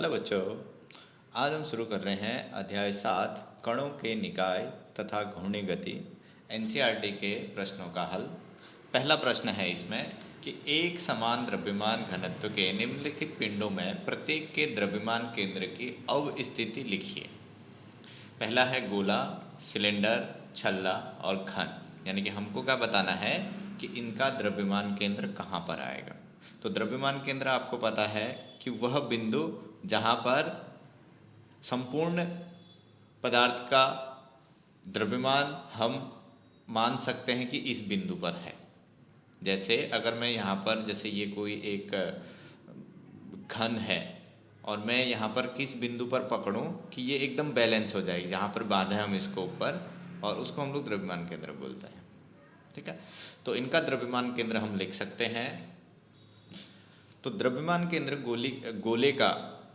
Hello बच्चों, आज हम शुरू कर रहे हैं अध्याय 7 कणों के निकाय तथा घूर्णी गति एनसीईआरटी के प्रश्नों का हल। पहला प्रश्न है इसमें कि एक समान द्रव्यमान घनत्व के निम्नलिखित पिंडों में प्रत्येक के द्रव्यमान केंद्र की अवस्थिति लिखिए। पहला है गोला, सिलेंडर, छल्ला और घन। यानी कि हमको क्या बताना है कि इनका द्रव्यमान केंद्र कहाँ पर आएगा। तो द्रव्यमान केंद्र आपको पता है कि वह बिंदु जहाँ पर संपूर्ण पदार्थ का द्रव्यमान हम मान सकते हैं कि इस बिंदु पर है। जैसे अगर मैं यहाँ पर, जैसे ये कोई एक घन है और मैं यहाँ पर किस बिंदु पर पकड़ूं कि ये एकदम बैलेंस हो जाएगी, जहाँ पर बांधे हम इसको ऊपर, और उसको हम लोग द्रव्यमान केंद्र बोलते हैं। ठीक है, तो इनका द्रव्यमान केंद्र हम लिख सकते हैं। तो द्रव्यमान केंद्र गोले का,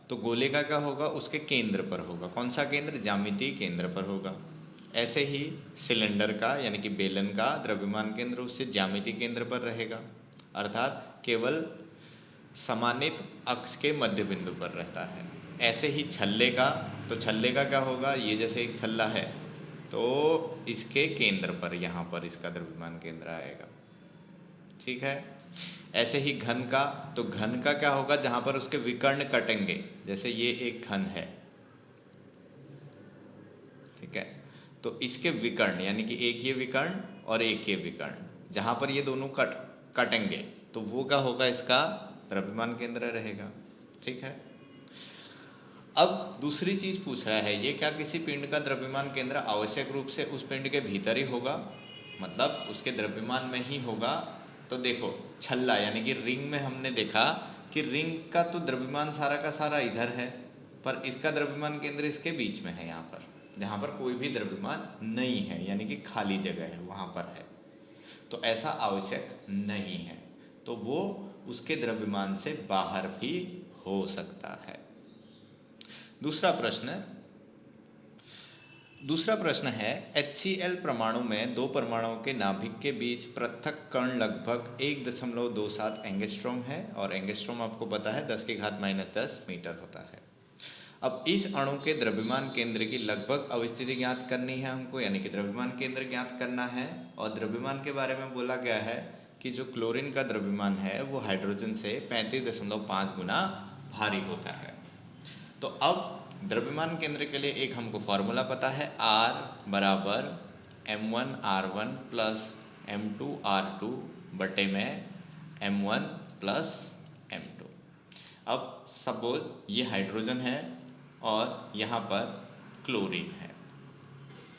तो गोले का क्या होगा, उसके केंद्र पर होगा। कौन सा केंद्र? ज्यामितीय केंद्र पर होगा। ऐसे ही सिलेंडर का यानी कि बेलन का द्रव्यमान केंद्र उससे ज्यामितीय केंद्र पर रहेगा, अर्थात केवल समानित अक्ष के मध्य बिंदु पर रहता है। ऐसे ही छल्ले का, तो छल्ले का क्या होगा, ये जैसे एक छल्ला है तो इसके केंद्र पर, यहाँ पर इसका द्रव्यमान केंद्र आएगा। ठीक है। ऐसे ही घन का, तो घन का क्या होगा, जहां पर उसके विकर्ण कटेंगे। जैसे ये एक घन है, ठीक है, तो इसके विकर्ण यानी कि एक ये विकर्ण और एक ये विकर्ण, जहां पर ये दोनों कटेंगे तो वो क्या होगा, इसका द्रव्यमान केंद्र रहेगा। ठीक है। अब दूसरी चीज पूछ रहा है ये, क्या किसी पिंड का द्रव्यमान केंद्र आवश्यक रूप से उस पिंड के भीतर ही होगा, मतलब उसके द्रव्यमान में ही होगा। तो देखो छल्ला यानी कि रिंग में हमने देखा कि रिंग का तो द्रव्यमान सारा का सारा इधर है, पर इसका द्रव्यमान केंद्र इसके बीच में है, यहाँ पर जहाँ पर कोई भी द्रव्यमान नहीं है, यानी कि खाली जगह है वहाँ पर है। तो ऐसा आवश्यक नहीं है, तो वो उसके द्रव्यमान से बाहर भी हो सकता है। दूसरा प्रश्न है HCl परमाणु में दो परमाणुओं के नाभिक के बीच पृथक कण लगभग 1.27 एंगस्ट्रॉम है, और एंगस्ट्रॉम आपको पता है 10⁻⁻10 मीटर होता है। अब इस अणु के द्रव्यमान केंद्र की लगभग अवस्थिति ज्ञात करनी है हमको, यानी कि द्रव्यमान केंद्र ज्ञात करना है। और द्रव्यमान के बारे में बोला गया है कि जो क्लोरीन का द्रव्यमान है वो हाइड्रोजन से 35.5 गुना भारी होता है। तो अब द्रव्यमान केंद्र के लिए एक हमको फॉर्मूला पता है, R बराबर m1r1 प्लस m2r2 बटे में m1 प्लस m2। अब सपोज ये हाइड्रोजन है और यहाँ पर क्लोरीन है।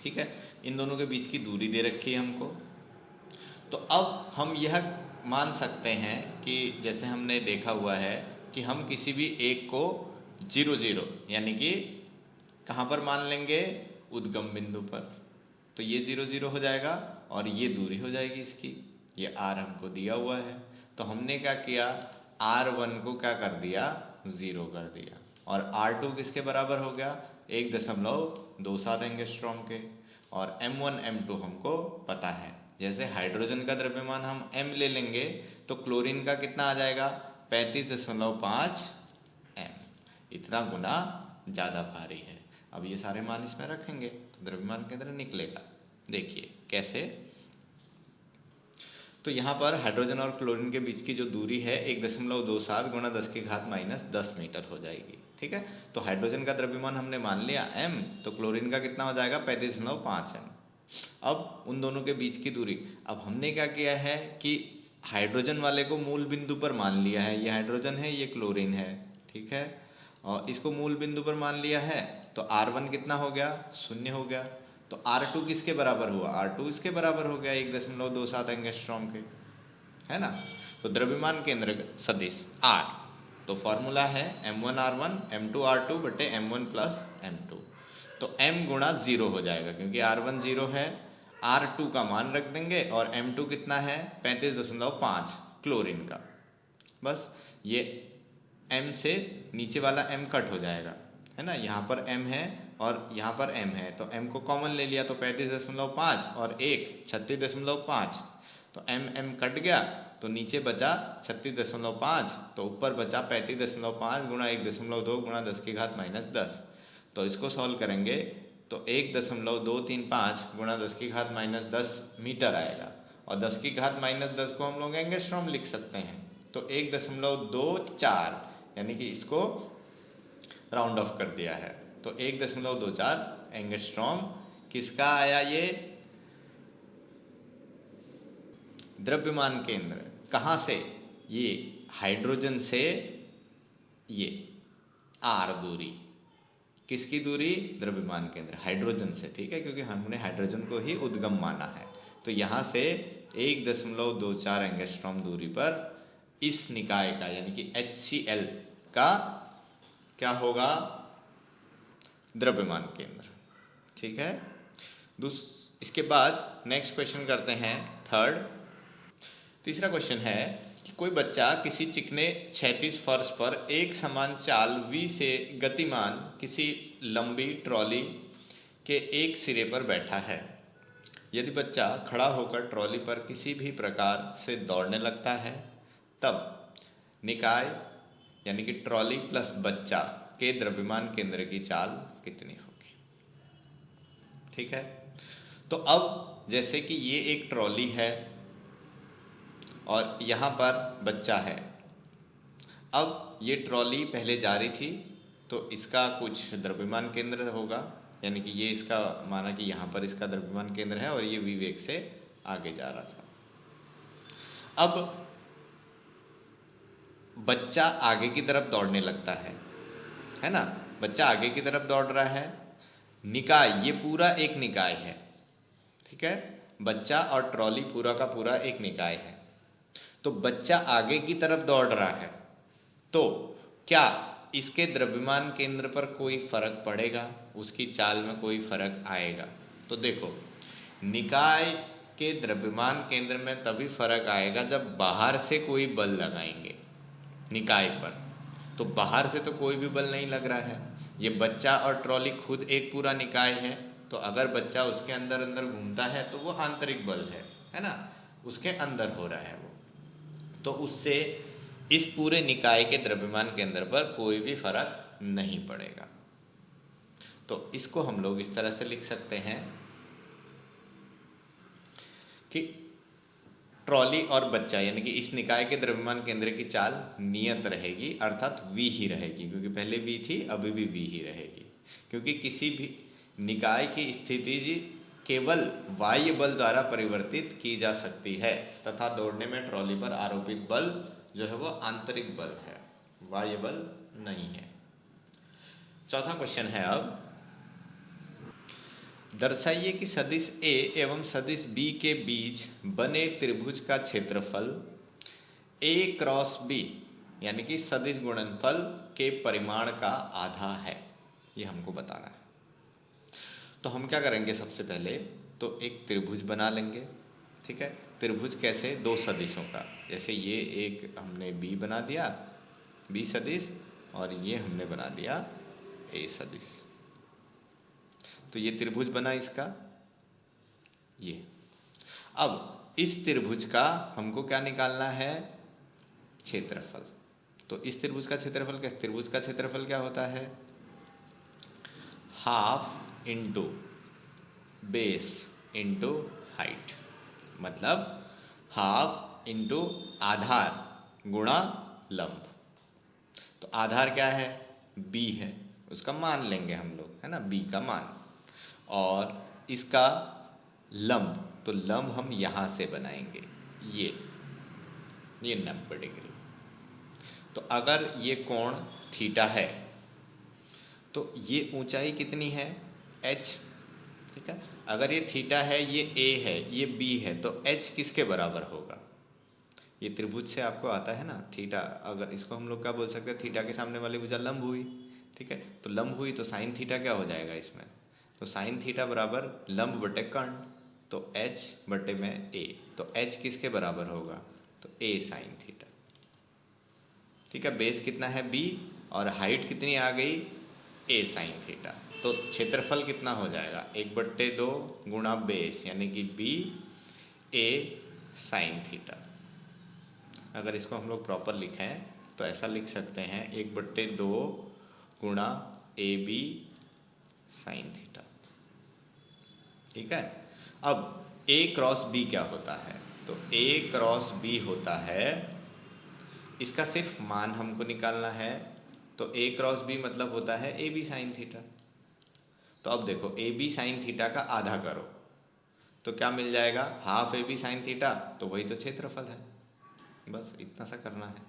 ठीक है, इन दोनों के बीच की दूरी दे रखी है हमको। तो अब हम यह मान सकते हैं कि जैसे हमने देखा हुआ है कि हम किसी भी एक को 0,0 यानी कि कहाँ पर मान लेंगे, उद्गम बिंदु पर। तो ये 0,0 हो जाएगा और ये दूरी हो जाएगी इसकी, ये R हमको दिया हुआ है। तो हमने क्या किया, R1 को क्या कर दिया, 0 कर दिया, और R2 किसके बराबर हो गया, 1.27 एंगस्ट्रॉम के। और m1 m2 हमको पता है। जैसे हाइड्रोजन का द्रव्यमान हम m ले लेंगे तो क्लोरीन का कितना आ जाएगा, 35.5 m, इतना गुना ज़्यादा भारी है। अब ये सारे मान इसमें रखेंगे तो द्रव्यमान केंद्र निकलेगा। देखिए कैसे। तो यहाँ पर हाइड्रोजन और क्लोरीन के बीच की जो दूरी है 1.27 गुणा 10⁻⁻10 मीटर हो जाएगी। ठीक है, तो हाइड्रोजन का द्रव्यमान हमने मान लिया m, तो क्लोरीन का कितना हो जाएगा, 35.5 m। अब उन दोनों के बीच की दूरी, अब हमने क्या किया है कि हाइड्रोजन वाले को मूल बिंदु पर मान लिया है, ये हाइड्रोजन है, ये क्लोरीन है। ठीक है, और इसको मूल बिंदु पर मान लिया है, तो R1 कितना हो गया, 0 हो गया। तो R2 किसके बराबर हुआ, R2 इसके बराबर हो गया 1.27 एंगस्ट्रॉम के, है ना। तो द्रव्यमान केंद्र सदिश R, तो फॉर्मूला है m1r1 m2r2 बटे m1 प्लस m2। तो m गुणा 0 हो जाएगा, क्योंकि R1 0 है, R2 का मान रख देंगे, और m2 कितना है, 35.5 क्लोरीन का। बस ये m से नीचे वाला m कट हो जाएगा, है ना। यहाँ पर m है और यहाँ पर m है, तो m को कॉमन ले लिया तो 35.5 और 1 36.5, तो m कट गया तो नीचे बचा 36.5, तो ऊपर बचा 35.5 गुणा 1.2 गुणा 10⁻−10। तो इसको सॉल्व करेंगे तो 1.235 गुणा 10⁻−10 मीटर आएगा, और 10⁻−10 को हम लोग एंगस्ट्रॉम लिख सकते हैं। तो 1.24 यानी कि इसको राउंड ऑफ कर दिया है, तो 1.24 एंगस्ट्रॉम किसका आया? ये द्रव्यमान केंद्र। कहाँ से? ये हाइड्रोजन से ये r दूरी। किसकी दूरी? द्रव्यमान केंद्र हाइड्रोजन से, ठीक है, क्योंकि हमने हाइड्रोजन को ही उद्गम माना है। तो यहाँ से 1.24 एंगस्ट्रॉम दूरी पर इस निकाय का यानी कि HCl का क्या होगा? द्रव्यमान केंद्र, ठीक है। इसके बाद नेक्स्ट क्वेश्चन करते हैं थर्ड। तीसरा क्वेश्चन है कि कोई बच्चा किसी चिकने क्षैतिज फर्श पर एक समान चाल v से गतिमान किसी लंबी ट्रॉली के एक सिरे पर बैठा है। यदि बच्चा खड़ा होकर ट्रॉली पर किसी भी प्रकार से दौड़ने लगता है, तब निकाय यानी कि ट्रॉली प्लस बच्चा के द्रव्यमान केंद्र की चाल कितनी होगी? ठीक है। तो अब जैसे कि ये एक ट्रॉली है और यहाँ पर बच्चा है। अब ये ट्रॉली पहले जा रही थी तो इसका कुछ द्रव्यमान केंद्र होगा, यानी कि ये इसका माना कि यहाँ पर इसका द्रव्यमान केंद्र है और ये v वेग से आगे जा रहा था। अब बच्चा आगे की तरफ दौड़ने लगता है ना, बच्चा आगे की तरफ दौड़ रहा है। निकाय, ये पूरा एक निकाय है, ठीक है, बच्चा और ट्रॉली पूरा का पूरा एक निकाय है। तो बच्चा आगे की तरफ दौड़ रहा है, तो क्या इसके द्रव्यमान केंद्र पर कोई फर्क पड़ेगा? उसकी चाल में कोई फर्क आएगा? तो देखो, निकाय के द्रव्यमान केंद्र में तभी फर्क आएगा जब बाहर से कोई बल लगाएंगे निकाय पर। तो बाहर से तो कोई भी बल नहीं लग रहा है, ये बच्चा और ट्रॉली खुद एक पूरा निकाय है। तो अगर बच्चा उसके अंदर अंदर घूमता है तो वो आंतरिक बल है ना, उसके अंदर हो रहा है वो। तो उससे इस पूरे निकाय के द्रव्यमान केंद्र पर कोई भी फर्क नहीं पड़ेगा। तो इसको हम लोग इस तरह से लिख सकते हैं कि ट्रॉली और बच्चा यानी कि इस निकाय के द्रव्यमान केंद्र की चाल नियत रहेगी, अर्थात v ही रहेगी, क्योंकि पहले v थी अभी भी v ही रहेगी। क्योंकि किसी भी निकाय की स्थिति केवल बाह्य बल द्वारा परिवर्तित की जा सकती है, तथा दौड़ने में ट्रॉली पर आरोपित बल जो है वो आंतरिक बल है, बाह्य बल नहीं है। चौथा क्वेश्चन है अब, दर्शाइए कि सदिश A एवं सदिश B के बीच बने त्रिभुज का क्षेत्रफल A क्रॉस B यानी कि सदिश गुणनफल के परिमाण का आधा है। ये हमको बताना है। तो हम क्या करेंगे? सबसे पहले तो एक त्रिभुज बना लेंगे, ठीक है। त्रिभुज कैसे? दो सदिशों का। जैसे ये एक हमने B बना दिया, B सदिश, और ये हमने बना दिया A सदिश। तो ये त्रिभुज बना इसका ये। अब इस त्रिभुज का हमको क्या निकालना है? क्षेत्रफल। तो इस त्रिभुज का क्षेत्रफल क्या? त्रिभुज का क्षेत्रफल क्या होता है? Half into base into height, मतलब हाफ इंटू आधार गुणा लंब। तो आधार क्या है? b है, उसका मान लेंगे हम लोग, है ना, b का मान। और इसका लंब, तो लंब हम यहाँ से बनाएंगे, ये 90 डिग्री। तो अगर ये कोण थीटा है तो ये ऊंचाई कितनी है? h, ठीक है। अगर ये थीटा है, ये a है, ये b है, तो h किसके बराबर होगा? ये त्रिभुज से आपको आता है ना, थीटा। अगर इसको हम लोग क्या बोल सकते हैं? थीटा के सामने वाली भुजा लंब हुई, ठीक है। तो लंब हुई तो साइन थीटा क्या हो जाएगा इसमें? तो साइन थीटा बराबर लंब बटे कर्ण, तो h बटे में a। तो h किसके बराबर होगा? तो a साइन थीटा, ठीक है। बेस कितना है? b, और हाइट कितनी आ गई? a sine theta. तो क्षेत्रफल कितना हो जाएगा? 1/2 गुणा बेस यानी कि b a साइन थीटा। अगर इसको हम लोग प्रॉपर लिखें तो ऐसा लिख सकते हैं 1/2 गुणा AB साइन थीटा। ठीक है। अब A क्रॉस B क्या होता है? तो A क्रॉस B होता है, इसका सिर्फ मान हमको निकालना है। तो A क्रॉस B मतलब होता है AB साइन थीटा। तो अब देखो AB साइन थीटा का आधा करो तो क्या मिल जाएगा? हाफ AB साइन थीटा, तो वही तो क्षेत्रफल है। बस इतना सा करना है।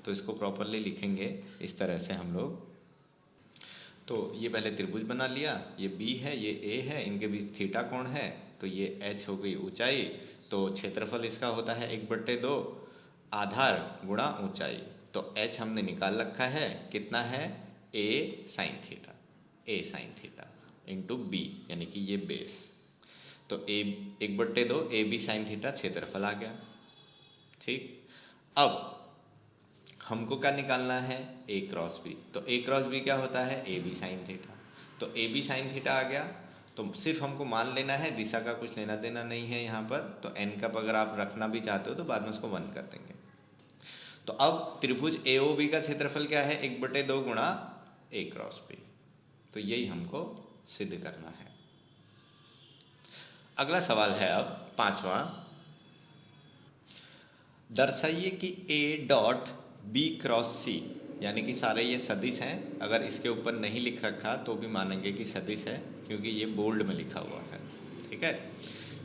तो इसको प्रॉपरली लिखेंगे इस तरह से हम लोग। तो ये पहले त्रिभुज बना लिया, ये B है, ये A है, इनके बीच थीटा कोण है, तो ये h हो गई ऊंचाई। तो क्षेत्रफल इसका होता है 1/2 आधार गुणा ऊंचाई। तो h हमने निकाल रखा है, कितना है? A sine theta into B, यानी कि ये बेस। तो 1/2 AB साइन थीटा क्षेत्रफल आ गया। ठीक। अब हमको क्या निकालना है? A cross B। तो A क्रॉस B क्या होता है? AB sine theta. तो AB साइन थीटा आ गया। तो सिर्फ हमको मान लेना है, दिशा का कुछ लेना देना नहीं है यहाँ पर। तो n का अगर आप रखना भी चाहते हो तो बाद में उसको 1 कर देंगे। तो अब त्रिभुज AOB का क्षेत्रफल क्या है? 1/2 गुणा A क्रॉस B। तो यही हमको सिद्ध करना है। अगला सवाल है अब 5वां। दर्शाइए कि A dot B cross C, यानी कि सारे ये सदिश हैं। अगर इसके ऊपर नहीं लिख रखा तो भी मानेंगे कि सदिश है, क्योंकि ये बोल्ड में लिखा हुआ है। ठीक है।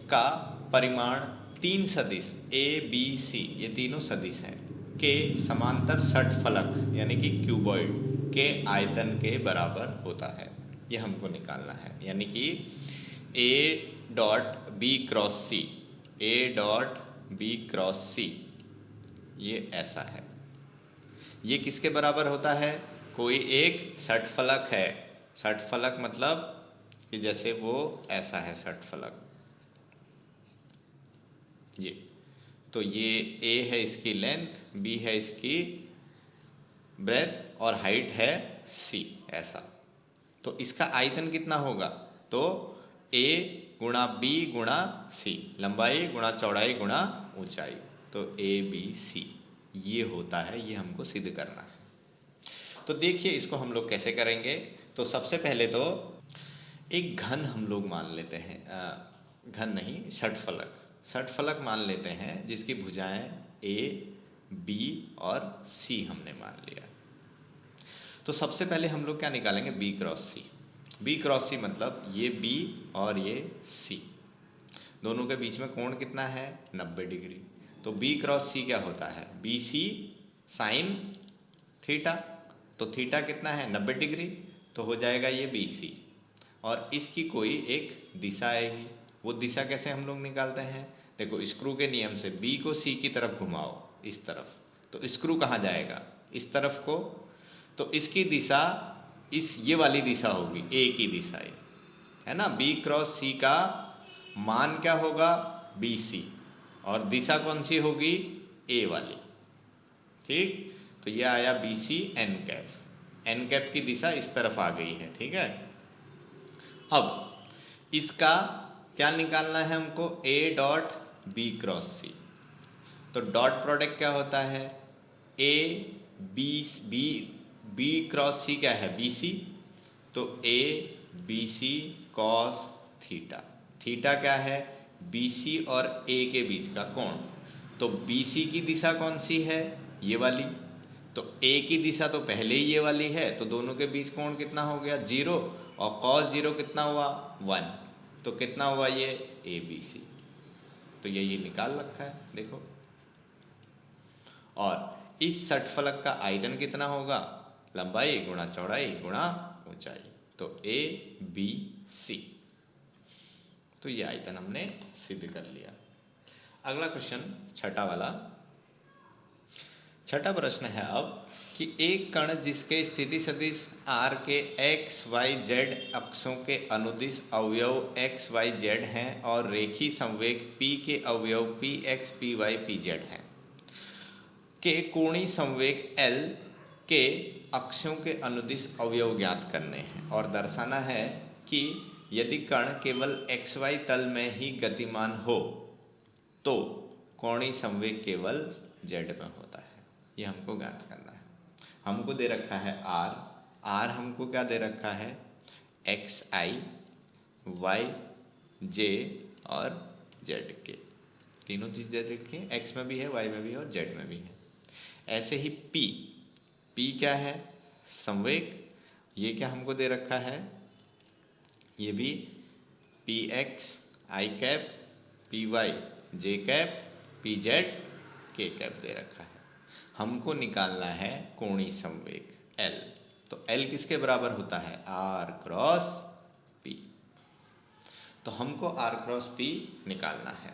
का परिमाण 3 सदिश A B C, ये तीनों सदिश हैं, के समांतर षटफलक यानी कि क्यूबॉइड के आयतन के बराबर होता है। ये हमको निकालना है। यानी कि A dot B cross C, A dot B cross C ये ऐसा है। ये किसके बराबर होता है? कोई एक षटफलक है। षटफलक मतलब कि जैसे वो ऐसा है षटफलक, ये। तो ये A है इसकी लेंथ, B है इसकी ब्रेथ और हाइट है C, ऐसा। तो इसका आयतन कितना होगा? तो A गुणा B गुणा C, लंबाई गुणा चौड़ाई गुणा ऊंचाई। तो ABC ये होता है, ये हमको सिद्ध करना है। तो देखिए इसको हम लोग कैसे करेंगे। तो सबसे पहले तो एक घन हम लोग मान लेते हैं, घन नहीं, षटफलक मान लेते हैं, जिसकी भुजाएं A, B और C हमने मान लिया। तो सबसे पहले हम लोग क्या निकालेंगे? B cross C। B cross C मतलब ये B और ये C, दोनों के बीच में कोण कितना है? 90 डिग्री। तो B क्रॉस C क्या होता है? BC sine theta. तो थीटा कितना है? 90 डिग्री। तो हो जाएगा ये BC, और इसकी कोई एक दिशा आएगी। वो दिशा कैसे हम लोग निकालते हैं? देखो स्क्रू के नियम से B को C की तरफ घुमाओ, इस तरफ। तो स्क्रू कहाँ जाएगा? इस तरफ को। तो इसकी दिशा ये वाली दिशा होगी, A की दिशा है ना। B क्रॉस C का मान क्या होगा? BC, और दिशा कौन सी होगी? A वाली। ठीक। तो ये आया BC n कैप की दिशा इस तरफ आ गई है। ठीक है। अब इसका क्या निकालना है हमको? A dot B cross C। तो डॉट प्रोडक्ट क्या होता है? A B क्रॉस C क्या है? BC। तो A BC cos theta. Theta क्या है? BC और A के बीच का कोण। तो BC की दिशा कौन सी है? ये वाली। तो A की दिशा तो पहले ही ये वाली है, तो दोनों के बीच कोण कितना हो गया? 0, और cos 0 कितना हुआ? 1। तो कितना हुआ ये? ABC। तो ये निकाल रखा है, देखो। और इस षटफलक का आयतन कितना होगा? लंबाई गुणा चौड़ाई गुणा ऊंचाई। तो ABC। तो ये आयतन हमने सिद्ध कर लिया। अगला क्वेश्चन, छठा प्रश्न है अब कि एक कण जिसके स्थिति सदिश R के x, y, z अक्षों के अनुदिश अवयव x, y, z हैं और रेखी संवेग P के अवयव Px, Py, Pz हैं, के कोणीय संवेग L के अक्षों के अनुदिश अवयव ज्ञात करने हैं, और दर्शाना है कि यदि कण केवल xy तल में ही गतिमान हो तो कोणीय संवेग केवल जेड में होता है। ये हमको ज्ञात करना है। हमको दे रखा है आर, आर हमको क्या दे रखा है, एक्स आई, वाई जे और जेड के, तीनों चीज़ दे रखी है, एक्स में भी है, वाई में भी है और जेड में भी है। ऐसे ही पी, पी क्या है, संवेग, ये क्या हमको दे रखा है, ये भी पी एक्स आई कैप, पी वाई जे कैप, पी जेड के कैप दे रखा है। हमको निकालना है कोणीय संवेग एल। तो एल किसके बराबर होता है, आर क्रॉस पी। तो हमको आर क्रॉस पी निकालना है।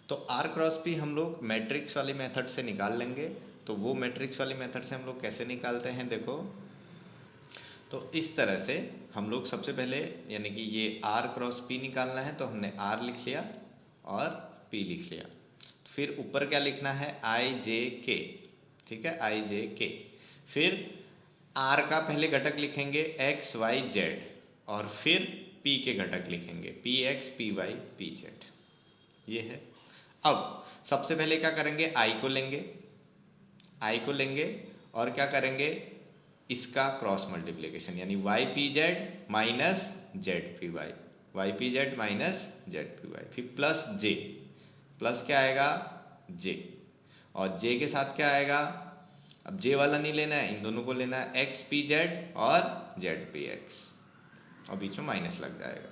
तो आर क्रॉस पी हम लोग मैट्रिक्स वाली मेथड से निकाल लेंगे। तो वो मैट्रिक्स वाली मेथड से हम लोग कैसे निकालते हैं, देखो। तो इस तरह से हम लोग सबसे पहले, यानी कि ये आर क्रॉस पी निकालना है, तो हमने आर लिख लिया और पी लिख लिया। फिर ऊपर क्या लिखना है, आई जे के, ठीक है, आई जे के। फिर आर का पहले घटक लिखेंगे एक्स वाई जेड, और फिर पी के घटक लिखेंगे P X P Y P Z, ये है। अब सबसे पहले क्या करेंगे, आई को लेंगे, आई को लेंगे और क्या करेंगे, इसका क्रॉस मल्टीप्लिकेशन, यानी Y P Z minus Z P Y, Y P Z minus Z P Y, फिर प्लस जे, प्लस क्या आएगा जे, और जे के साथ क्या आएगा, अब जे वाला नहीं लेना है, इन दोनों को लेना है, एक्स पी जेड और जेड पी एक्स, और बीच में माइनस लग जाएगा।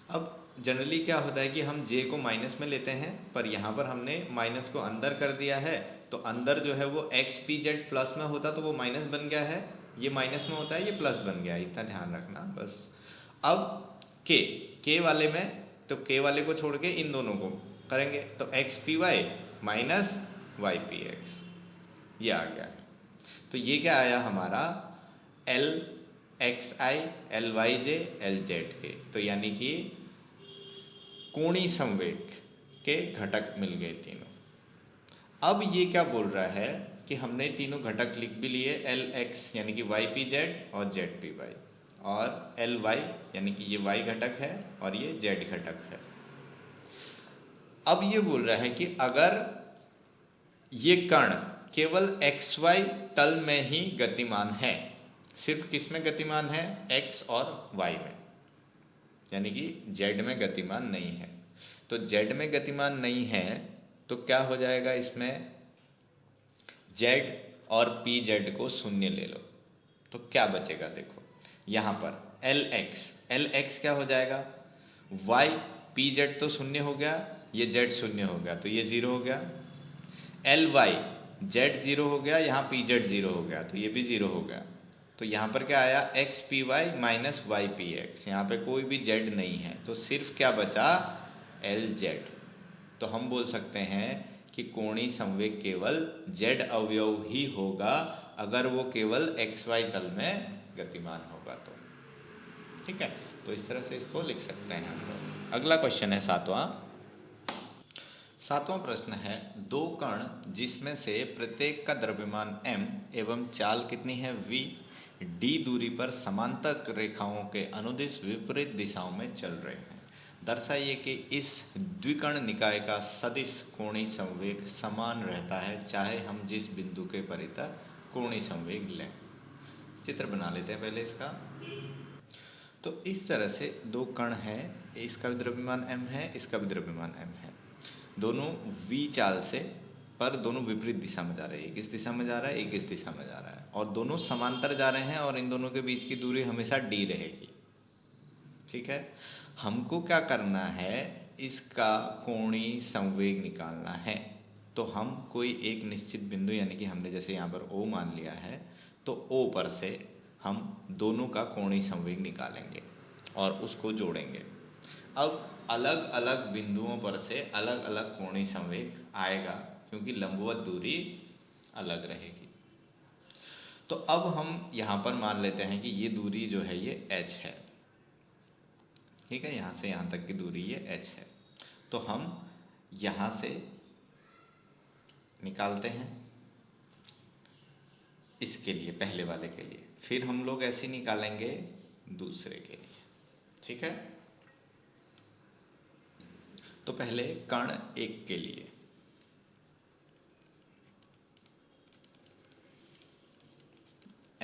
अब जनरली क्या होता है कि हम जे को माइनस में लेते हैं, पर यहाँ पर हमने माइनस को अंदर कर दिया है, तो अंदर जो है वो एक्स पी जेड प्लस में होता तो वो माइनस बन गया है, ये माइनस में होता है, ये प्लस बन गया है, इतना ध्यान रखना बस। अब के वाले में, तो के वाले को छोड़ के इन दोनों को करेंगे, तो X P Y minus Y P X, ये आ गया। तो ये क्या आया हमारा, L X I L Y J L Z K, तो यानी कि कोणीय संवेग के घटक मिल गए तीनों। अब ये क्या बोल रहा है कि हमने तीनों घटक लिख भी लिए, एल एक्स यानी कि वाई पी जेड और जेड पी वाई, और एल वाई यानी कि ये वाई घटक है और ये जेड घटक है। अब ये बोल रहा है कि अगर ये कण केवल एक्स वाई तल में ही गतिमान है, सिर्फ किस में गतिमान है, एक्स और वाई में, यानी कि जेड में गतिमान नहीं है। तो जेड में गतिमान नहीं है तो क्या हो जाएगा, इसमें जेड और पी जेड को शून्य ले लो, तो क्या बचेगा, देखो यहाँ पर एल एक्स क्या हो जाएगा, वाई पी जेड तो शून्य हो गया, ये जेड शून्य हो गया, तो ये जीरो हो गया। एल वाई जेड जीरो हो गया, यहाँ पी जेड जीरो हो गया, तो ये भी जीरो हो गया। तो यहाँ पर क्या आया, X P Y minus Y P X, यहाँ पे कोई भी जेड नहीं है, तो सिर्फ क्या बचा, एल जेड। तो हम बोल सकते हैं कि कोणीय संवेग केवल जेड अवयव ही होगा अगर वो केवल एक्स वाई तल में गतिमान होगा तो, ठीक है। तो इस तरह से इसको लिख सकते हैं हम लोग। अगला क्वेश्चन है सातवां प्रश्न है, दो कण जिसमें से प्रत्येक का द्रव्यमान m एवं चाल कितनी है v, d दूरी पर समांतर रेखाओं के अनुदिश विपरीत दिशाओं में चल रहे हैं। दर्शाइए कि इस द्विकर्ण निकाय का सदिश कोणीय संवेग समान रहता है चाहे हम जिस बिंदु के परितः कोणीय संवेग लें। चित्र बना लेते हैं पहले इसका। तो इस तरह से दो कण है, इसका भी द्रव्यमान m है, इसका भी द्रव्यमान m है, दोनों v चाल से, पर दोनों विपरीत दिशा में जा रहे हैं, एक इस दिशा में जा रहा है, एक इस दिशा में जा रहा है, और दोनों समांतर जा रहे हैं, और इन दोनों के बीच की दूरी हमेशा d रहेगी, ठीक है। हमको क्या करना है, इसका कोणीय संवेग निकालना है। तो हम कोई एक निश्चित बिंदु, यानी कि हमने जैसे यहाँ पर O मान लिया है, तो O पर से हम दोनों का कोणीय संवेग निकालेंगे और उसको जोड़ेंगे। अब अलग अलग बिंदुओं पर से अलग अलग कोणीय संवेग आएगा, क्योंकि लंबवत दूरी अलग रहेगी। तो अब हम यहाँ पर मान लेते हैं कि ये दूरी जो है ये h है, ठीक है, यहाँ से यहाँ तक की दूरी ये h है। तो हम यहाँ से निकालते हैं इसके लिए, पहले वाले के लिए, फिर हम लोग ऐसे निकालेंगे दूसरे के लिए, ठीक है। तो पहले कण 1 के लिए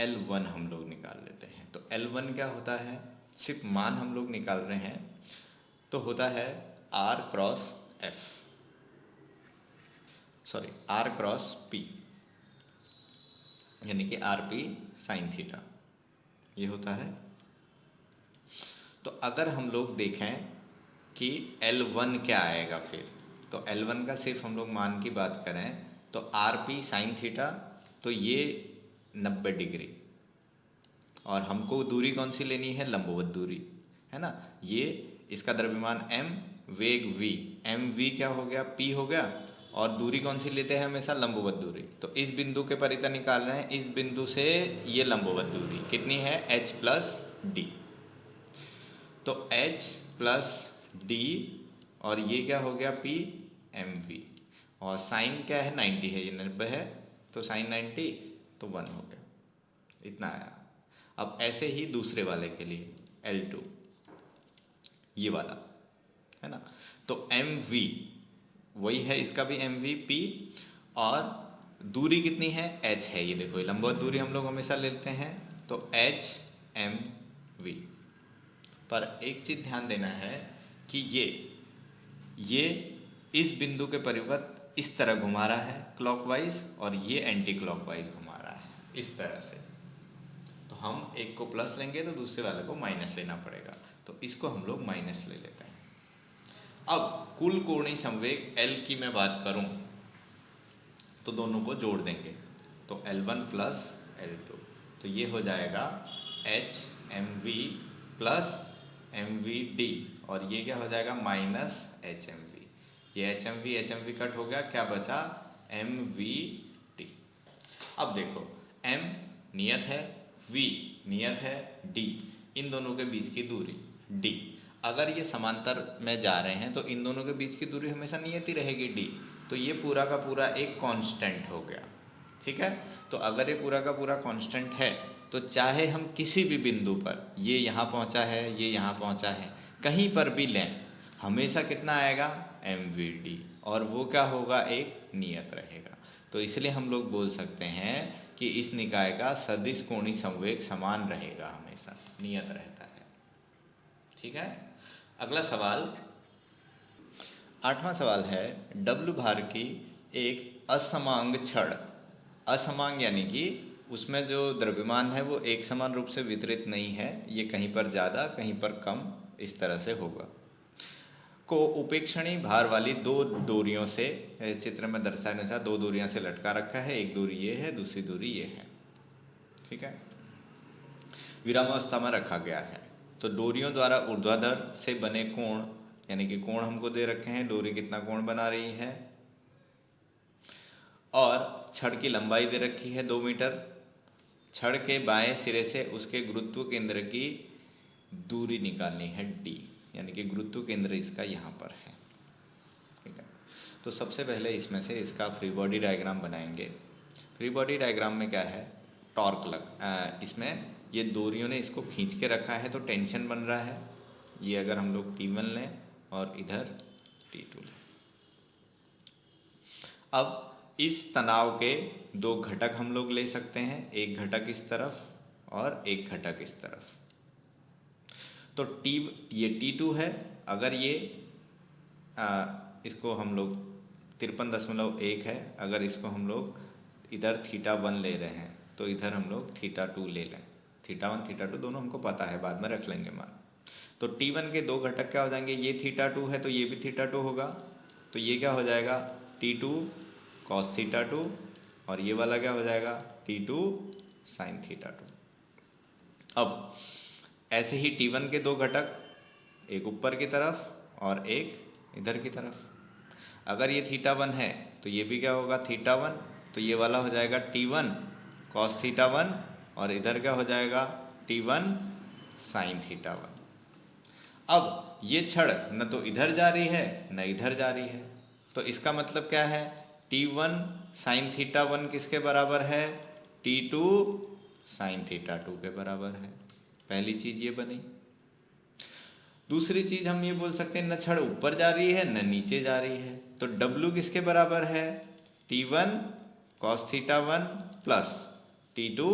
L1 हम लोग निकाल लेते हैं। तो L1 क्या होता है, सिर्फ मान हम लोग निकाल रहे हैं, तो होता है R क्रॉस P, यानी कि RP साइन थीटा, ये होता है। तो अगर हम लोग देखें कि L1 क्या आएगा फिर, तो L1 का सिर्फ हम लोग मान की बात करें तो RP साइन थीटा, तो ये 90 डिग्री, और हमको दूरी कौन सी लेनी है, लंबवत दूरी, है ना। ये इसका द्रव्यमान m, वेग v, mv क्या हो गया, p हो गया, और दूरी कौन सी लेते हैं हमेशा, लंबवत दूरी। तो इस बिंदु के परितः निकाल रहे हैं, इस बिंदु से ये लंबवत दूरी कितनी है, h प्लस डी। तो h प्लस डी, और ये क्या हो गया, p mv, और साइन क्या है, 90 है, ये 90 है, तो साइन 90, तो 1 हो गया, इतना आया। अब ऐसे ही दूसरे वाले के लिए L2, ये वाला है ना, तो mv वही है, इसका भी mv p, और दूरी कितनी है, h है, ये देखो, ये लंबवत दूरी हम लोग हमेशा लेते हैं, तो h mv। पर एक चीज ध्यान देना है कि ये इस बिंदु के परिवर्त इस तरह घुमा रहा है क्लॉकवाइज, और ये एंटी क्लॉकवाइज घुमा रहा है, इस तरह से। तो हम एक को प्लस लेंगे तो दूसरे वाले को माइनस लेना पड़ेगा, तो इसको हम लोग माइनस ले लेते हैं। अब कुल कोणीय संवेग L की मैं बात करूं तो दोनों को जोड़ देंगे, तो L1 प्लस L2, तो ये हो जाएगा h mv प्लस mvd, और ये क्या हो जाएगा, माइनस hmv। ये hmv कट हो गया, क्या बचा, mvd। अब देखो m नियत है, v नियत है, d इन दोनों के बीच की दूरी d, अगर ये समांतर में जा रहे हैं तो इन दोनों के बीच की दूरी हमेशा नियत ही रहेगी d, तो ये पूरा का पूरा एक कांस्टेंट हो गया, ठीक है। तो अगर ये पूरा का पूरा कांस्टेंट है, तो चाहे हम किसी भी बिंदु पर, ये यहाँ पहुँचा है, ये यहाँ पहुँचा है, कहीं पर भी लें, हमेशा कितना आएगा, mvd, और वो क्या होगा, एक नियत रहेगा। तो इसलिए हम लोग बोल सकते हैं कि इस निकाय का सदिश कोणीय संवेग समान रहेगा, हमेशा नियत रहता है, ठीक है। अगला सवाल, 8वां सवाल है, W भार की एक असमांग छड़, असमांग यानी कि उसमें जो द्रव्यमान है वो एक समान रूप से वितरित नहीं है, ये कहीं पर ज़्यादा कहीं पर कम इस तरह से होगा, को उपेक्षणीय भार वाली दो डोरियों से, चित्र में दर्शाए अनुसार दो डोरियां से लटका रखा है, एक डोरी ये है, दूसरी डोरी ये है, ठीक है, विरामावस्था में रखा गया है। तो डोरियों द्वारा ऊर्ध्वाधर से बने कोण, यानी कि कोण हमको दे रखे हैं, डोरी कितना कोण बना रही है, और छड़ की लंबाई दे रखी है 2 मीटर, छड़ के बाएं सिरे से उसके गुरुत्व केंद्र की दूरी निकालनी है d, यानी कि गुरुत्व केंद्र इसका यहाँ पर है, ठीक है। तो सबसे पहले इसमें से इसका फ्री बॉडी डायग्राम बनाएंगे। फ्री बॉडी डायग्राम में क्या है, टॉर्क इसमें ये डोरियों ने इसको खींच के रखा है, तो टेंशन बन रहा है, ये अगर हम लोग T1 लें और इधर T2 लें। अब इस तनाव के दो घटक हम लोग ले सकते हैं, एक घटक इस तरफ और एक घटक इस तरफ। तो ये T2 है, अगर ये इसको हम लोग 53.1 है, अगर इसको हम लोग इधर θ1 ले रहे हैं तो इधर हम लोग θ2 ले लें, θ1 θ2 दोनों हमको पता है, बाद में रख लेंगे मान। तो T1 के दो घटक क्या हो जाएंगे, ये θ2 है तो ये भी θ2 होगा, तो ये क्या हो जाएगा, T2 cos θ2, और ये वाला क्या हो जाएगा, T2 sin θ2। अब ऐसे ही T1 के दो घटक, एक ऊपर की तरफ और एक इधर की तरफ, अगर ये θ1 है तो ये भी क्या होगा, θ1, तो ये वाला हो जाएगा T1 cos θ1, और इधर क्या हो जाएगा, T1 sin θ1। अब ये छड़ न तो इधर जा रही है न इधर जा रही है, तो इसका मतलब क्या है, T1 sin θ1 किसके बराबर है, T2 sin θ2 के बराबर है। पहली चीज ये बनी। दूसरी चीज हम ये बोल सकते हैं न छड़ ऊपर जा रही है न नीचे जा रही है, तो W किसके बराबर है? T1 cos theta 1 plus T2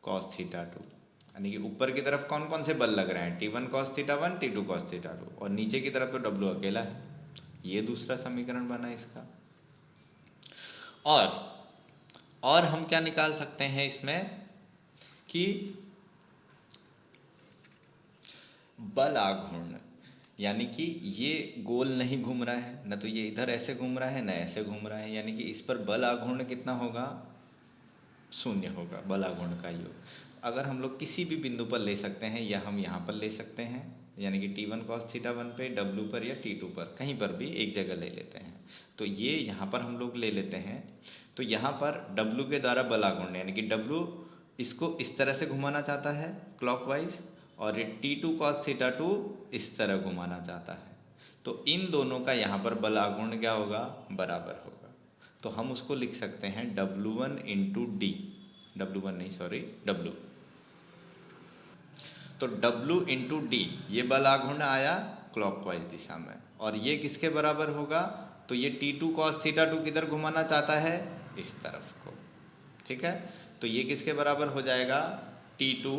cos theta 2, यानी कि ऊपर की तरफ कौन कौन से बल लग रहे हैं? T1 cos theta 1, T2 cos theta 2, और नीचे की तरफ तो W अकेला है। ये दूसरा समीकरण बना इसका। और हम क्या निकाल सकते हैं इसमें कि बल आघूर्ण, यानी कि ये गोल नहीं घूम रहा है, न तो ये इधर ऐसे घूम रहा है न ऐसे घूम रहा है, यानी कि इस पर बल आघूर्ण कितना होगा? 0 होगा बल आघूर्ण का योग। अगर हम लोग किसी भी बिंदु पर ले सकते हैं या हम यहाँ पर ले सकते हैं, यानी कि T1 cos थीटा 1 पे, W पर या T2 पर, कहीं पर भी एक जगह ले लेते हैं। तो ये यहाँ पर हम लोग ले लेते हैं, तो यहाँ पर W के द्वारा बल आघूर्ण, यानी कि W इसको इस तरह से घुमाना चाहता है क्लॉकवाइज, और ये T2 cos थीटा 2 इस तरह घुमाना चाहता है। तो इन दोनों का यहाँ पर बल आघूर्ण क्या होगा? बराबर होगा। तो हम उसको लिख सकते हैं W1 इंटू डी, W1 नहीं सॉरी W, तो W इंटू डी ये बल आघूर्ण आया क्लॉकवाइज दिशा में, और ये किसके बराबर होगा? तो ये T2 cos थीटा 2 किधर घुमाना चाहता है? इस तरफ को, ठीक है। तो ये किसके बराबर हो जाएगा? T2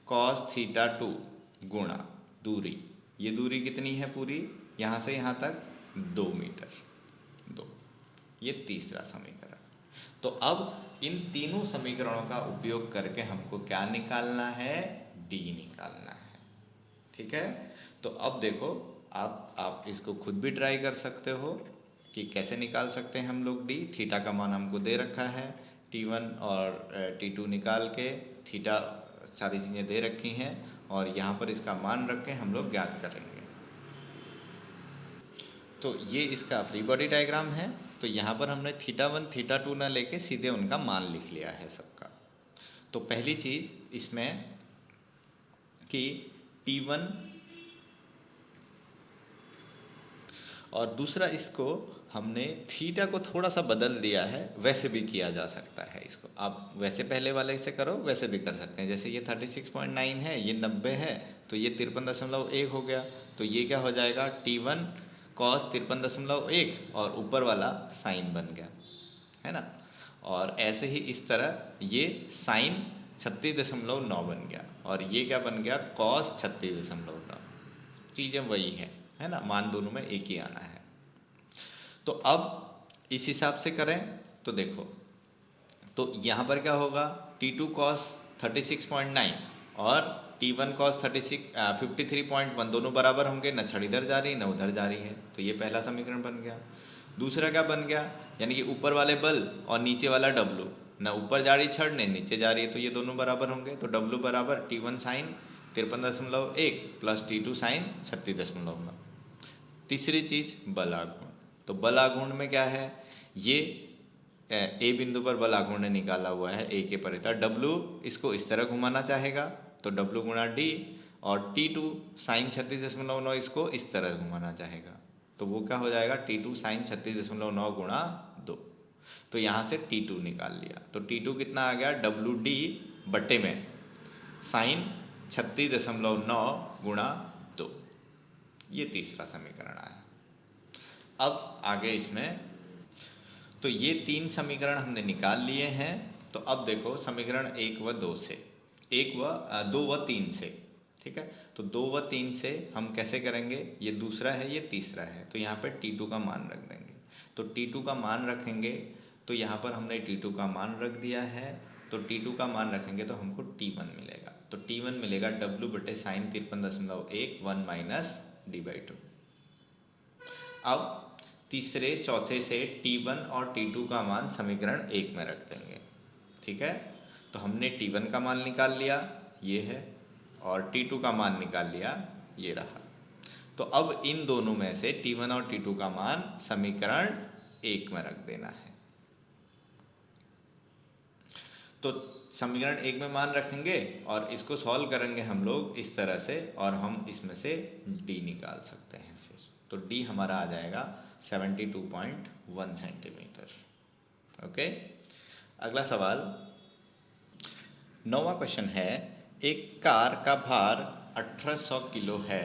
cos थीटा 2 गुणा दूरी, ये दूरी कितनी है पूरी? यहाँ से यहाँ तक 2 मीटर, 2। ये तीसरा समीकरण। तो अब इन तीनों समीकरणों का उपयोग करके हमको क्या निकालना है? D निकालना है, ठीक है। तो अब देखो, आप इसको खुद भी ट्राई कर सकते हो कि कैसे निकाल सकते हैं हम लोग D। थीटा का मान हमको दे रखा है, T1 और T2 निकाल के, थीटा सारी चीज़ें दे रखी हैं, और यहाँ पर इसका मान रख के हम लोग ज्ञात करेंगे। तो ये इसका फ्री बॉडी डायग्राम है। तो यहाँ पर हमने थीटा 1 थीटा 2 ना लेके सीधे उनका मान लिख लिया है सबका। तो पहली चीज़ इसमें कि T1, और दूसरा इसको हमने थीटा को थोड़ा सा बदल दिया है, वैसे भी किया जा सकता है इसको। आप वैसे पहले वाले से करो, वैसे भी कर सकते हैं। जैसे ये 36.9 है, ये 90 है, तो ये 53.1 हो गया। तो ये क्या हो जाएगा? T1 cos 53.1 और ऊपर वाला साइन बन गया, है ना। और ऐसे ही इस तरह ये साइन 36.9 बन गया, और ये क्या बन गया? cos 36.9। चीज़ें वही है ना, मान दोनों में एक ही आना है। तो अब इस हिसाब से करें तो देखो, तो यहाँ पर क्या होगा? T2 cos 36.9 और T1 cos 53.1 दोनों बराबर होंगे, न छड़ इधर जा रही न उधर जा रही है। तो ये पहला समीकरण बन गया। दूसरा क्या बन गया? यानी कि ऊपर वाले बल और नीचे वाला W, न ऊपर जा रही छड़ न नीचे जा रही है, तो ये दोनों बराबर होंगे। तो W बराबर T1 sign 53.1 plus T2 sign 36.9। तीसरी चीज़ बल आघूर्ण। तो बल आघूर्ण में क्या है? ये ए बिंदु पर बल आघूर्ण निकाला हुआ है, ए के परिता W इसको इस तरह घुमाना चाहेगा, तो W गुणा D, और T2 साइन 36.9 इसको इस तरह घुमाना चाहेगा, तो वो क्या हो जाएगा? T2 साइन 36.9 गुणा 2। तो यहाँ से T2 निकाल लिया, तो T2 कितना आ गया? WD बटे में साइन 36.9 गुणा 2। ये तीसरा समीकरण आया। अब आगे इसमें, तो ये 3 समीकरण हमने निकाल लिए हैं। तो अब देखो समीकरण 1 व 2 से, 2 व 3 से, ठीक है। तो 2 व 3 से हम कैसे करेंगे? ये दूसरा है, ये तीसरा है, तो यहाँ पे T2 का मान रख देंगे। तो T2 का मान रखेंगे, तो यहाँ पर हमने T2 का मान रख दिया है, तो T2 का मान रखेंगे तो हमको T1 मिलेगा। तो T1 मिलेगा W बटे साइन 53.1 1 माइनस D/2। अब तीसरे चौथे से T1 और T2 का मान समीकरण 1 में रख देंगे, ठीक है। तो हमने T1 का मान निकाल लिया, ये है, और T2 का मान निकाल लिया, ये रहा। तो अब इन दोनों में से T1 और T2 का मान समीकरण 1 में रख देना है। तो समीकरण 1 में मान रखेंगे और इसको सॉल्व करेंगे हम लोग इस तरह से, और हम इसमें से D निकाल सकते हैं फिर। तो D हमारा आ जाएगा 72.1 सेंटीमीटर। ओके, अगला सवाल 9वां क्वेश्चन है, एक कार का भार 1800 किलो है।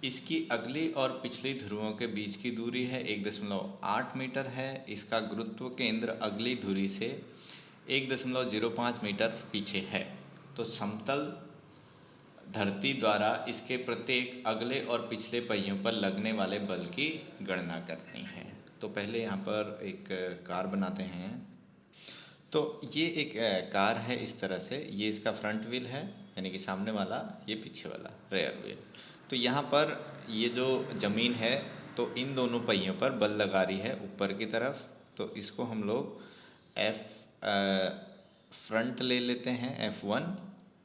इसकी अगली और पिछली ध्रुवों के बीच की दूरी है 1.8 मीटर है। इसका गुरुत्व केंद्र अगली धुरी से 1.05 मीटर पीछे है। तो समतल धरती द्वारा इसके प्रत्येक अगले और पिछले पहियों पर लगने वाले बल की गणना करनी है। तो पहले यहाँ पर एक कार बनाते हैं। तो ये एक कार है इस तरह से, ये इसका फ्रंट व्हील है यानी कि सामने वाला, ये पीछे वाला रेयर व्हील। तो यहाँ पर ये जो ज़मीन है तो इन दोनों पहियों पर बल लगा रही है ऊपर की तरफ। तो इसको हम लोग फ्रंट ले लेते हैं F1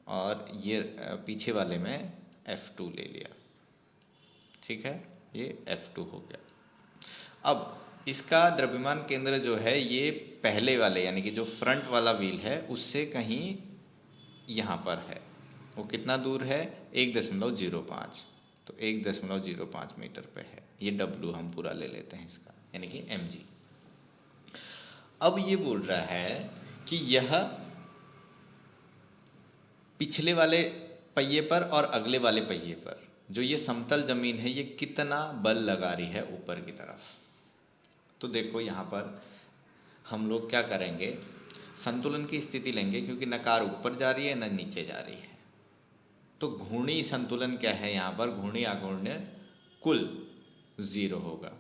और ये पीछे वाले में F2 ले लिया। ठीक है, ये F2 हो गया। अब इसका द्रव्यमान केंद्र जो है ये पहले वाले यानी कि जो फ्रंट वाला व्हील है उससे कहीं यहाँ पर है। वो कितना दूर है? 1.05। तो 1.05 मीटर पे है। ये W हम पूरा ले लेते हैं इसका यानी कि mg। अब ये बोल रहा है कि यह पिछले वाले पहिए पर और अगले वाले पहिए पर जो ये समतल जमीन है ये कितना बल लगा रही है ऊपर की तरफ। तो देखो यहाँ पर हम लोग क्या करेंगे, संतुलन की स्थिति लेंगे क्योंकि न कार ऊपर जा रही है न नीचे जा रही है। तो घूर्णी संतुलन क्या है यहाँ पर? घूर्णी आघूर्ण्य कुल 0 होगा।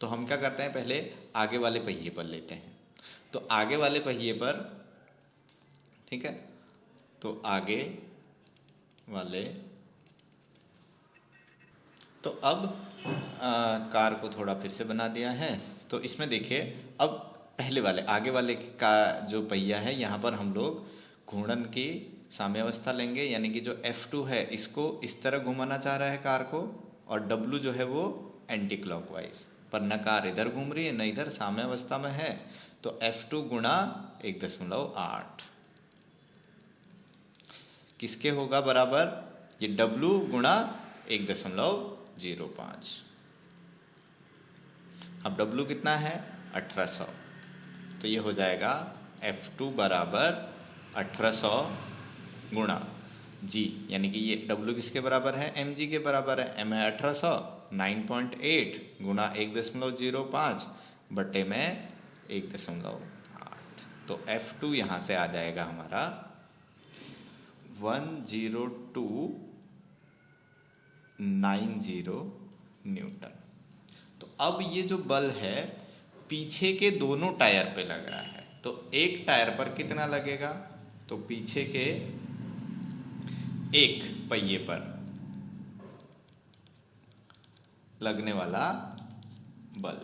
तो हम क्या करते हैं, पहले आगे वाले पहिए पर लेते हैं। तो आगे वाले पहिए पर, ठीक है, तो आगे वाले, तो अब कार को थोड़ा फिर से बना दिया है। तो इसमें देखिए अब पहले वाले आगे वाले का जो पहिया है यहाँ पर हम लोग घूर्णन की साम्यावस्था लेंगे यानी कि जो F2 है इसको इस तरह घुमाना चाह रहा है कार को, और W जो है वो एंटी क्लॉकवाइज। पर न कार इधर घूम रही है न इधर, साम्यावस्था में है। तो F2 गुणा 1.8 किसके होगा बराबर? ये W गुणा 1.05। अब W कितना है? 1800। तो ये हो जाएगा F2 बराबर 1800 गुणा G यानी कि ये W किसके बराबर है? mg के बराबर है। m है 1800, 9.8 गुणा 1.05 बटे में 1.8। तो F2 यहाँ से आ जाएगा हमारा 10290 न्यूटन। तो अब ये जो बल है पीछे के दोनों टायर पे लग रहा है। तो एक टायर पर कितना लगेगा? तो पीछे के एक पहिए पर लगने वाला बल,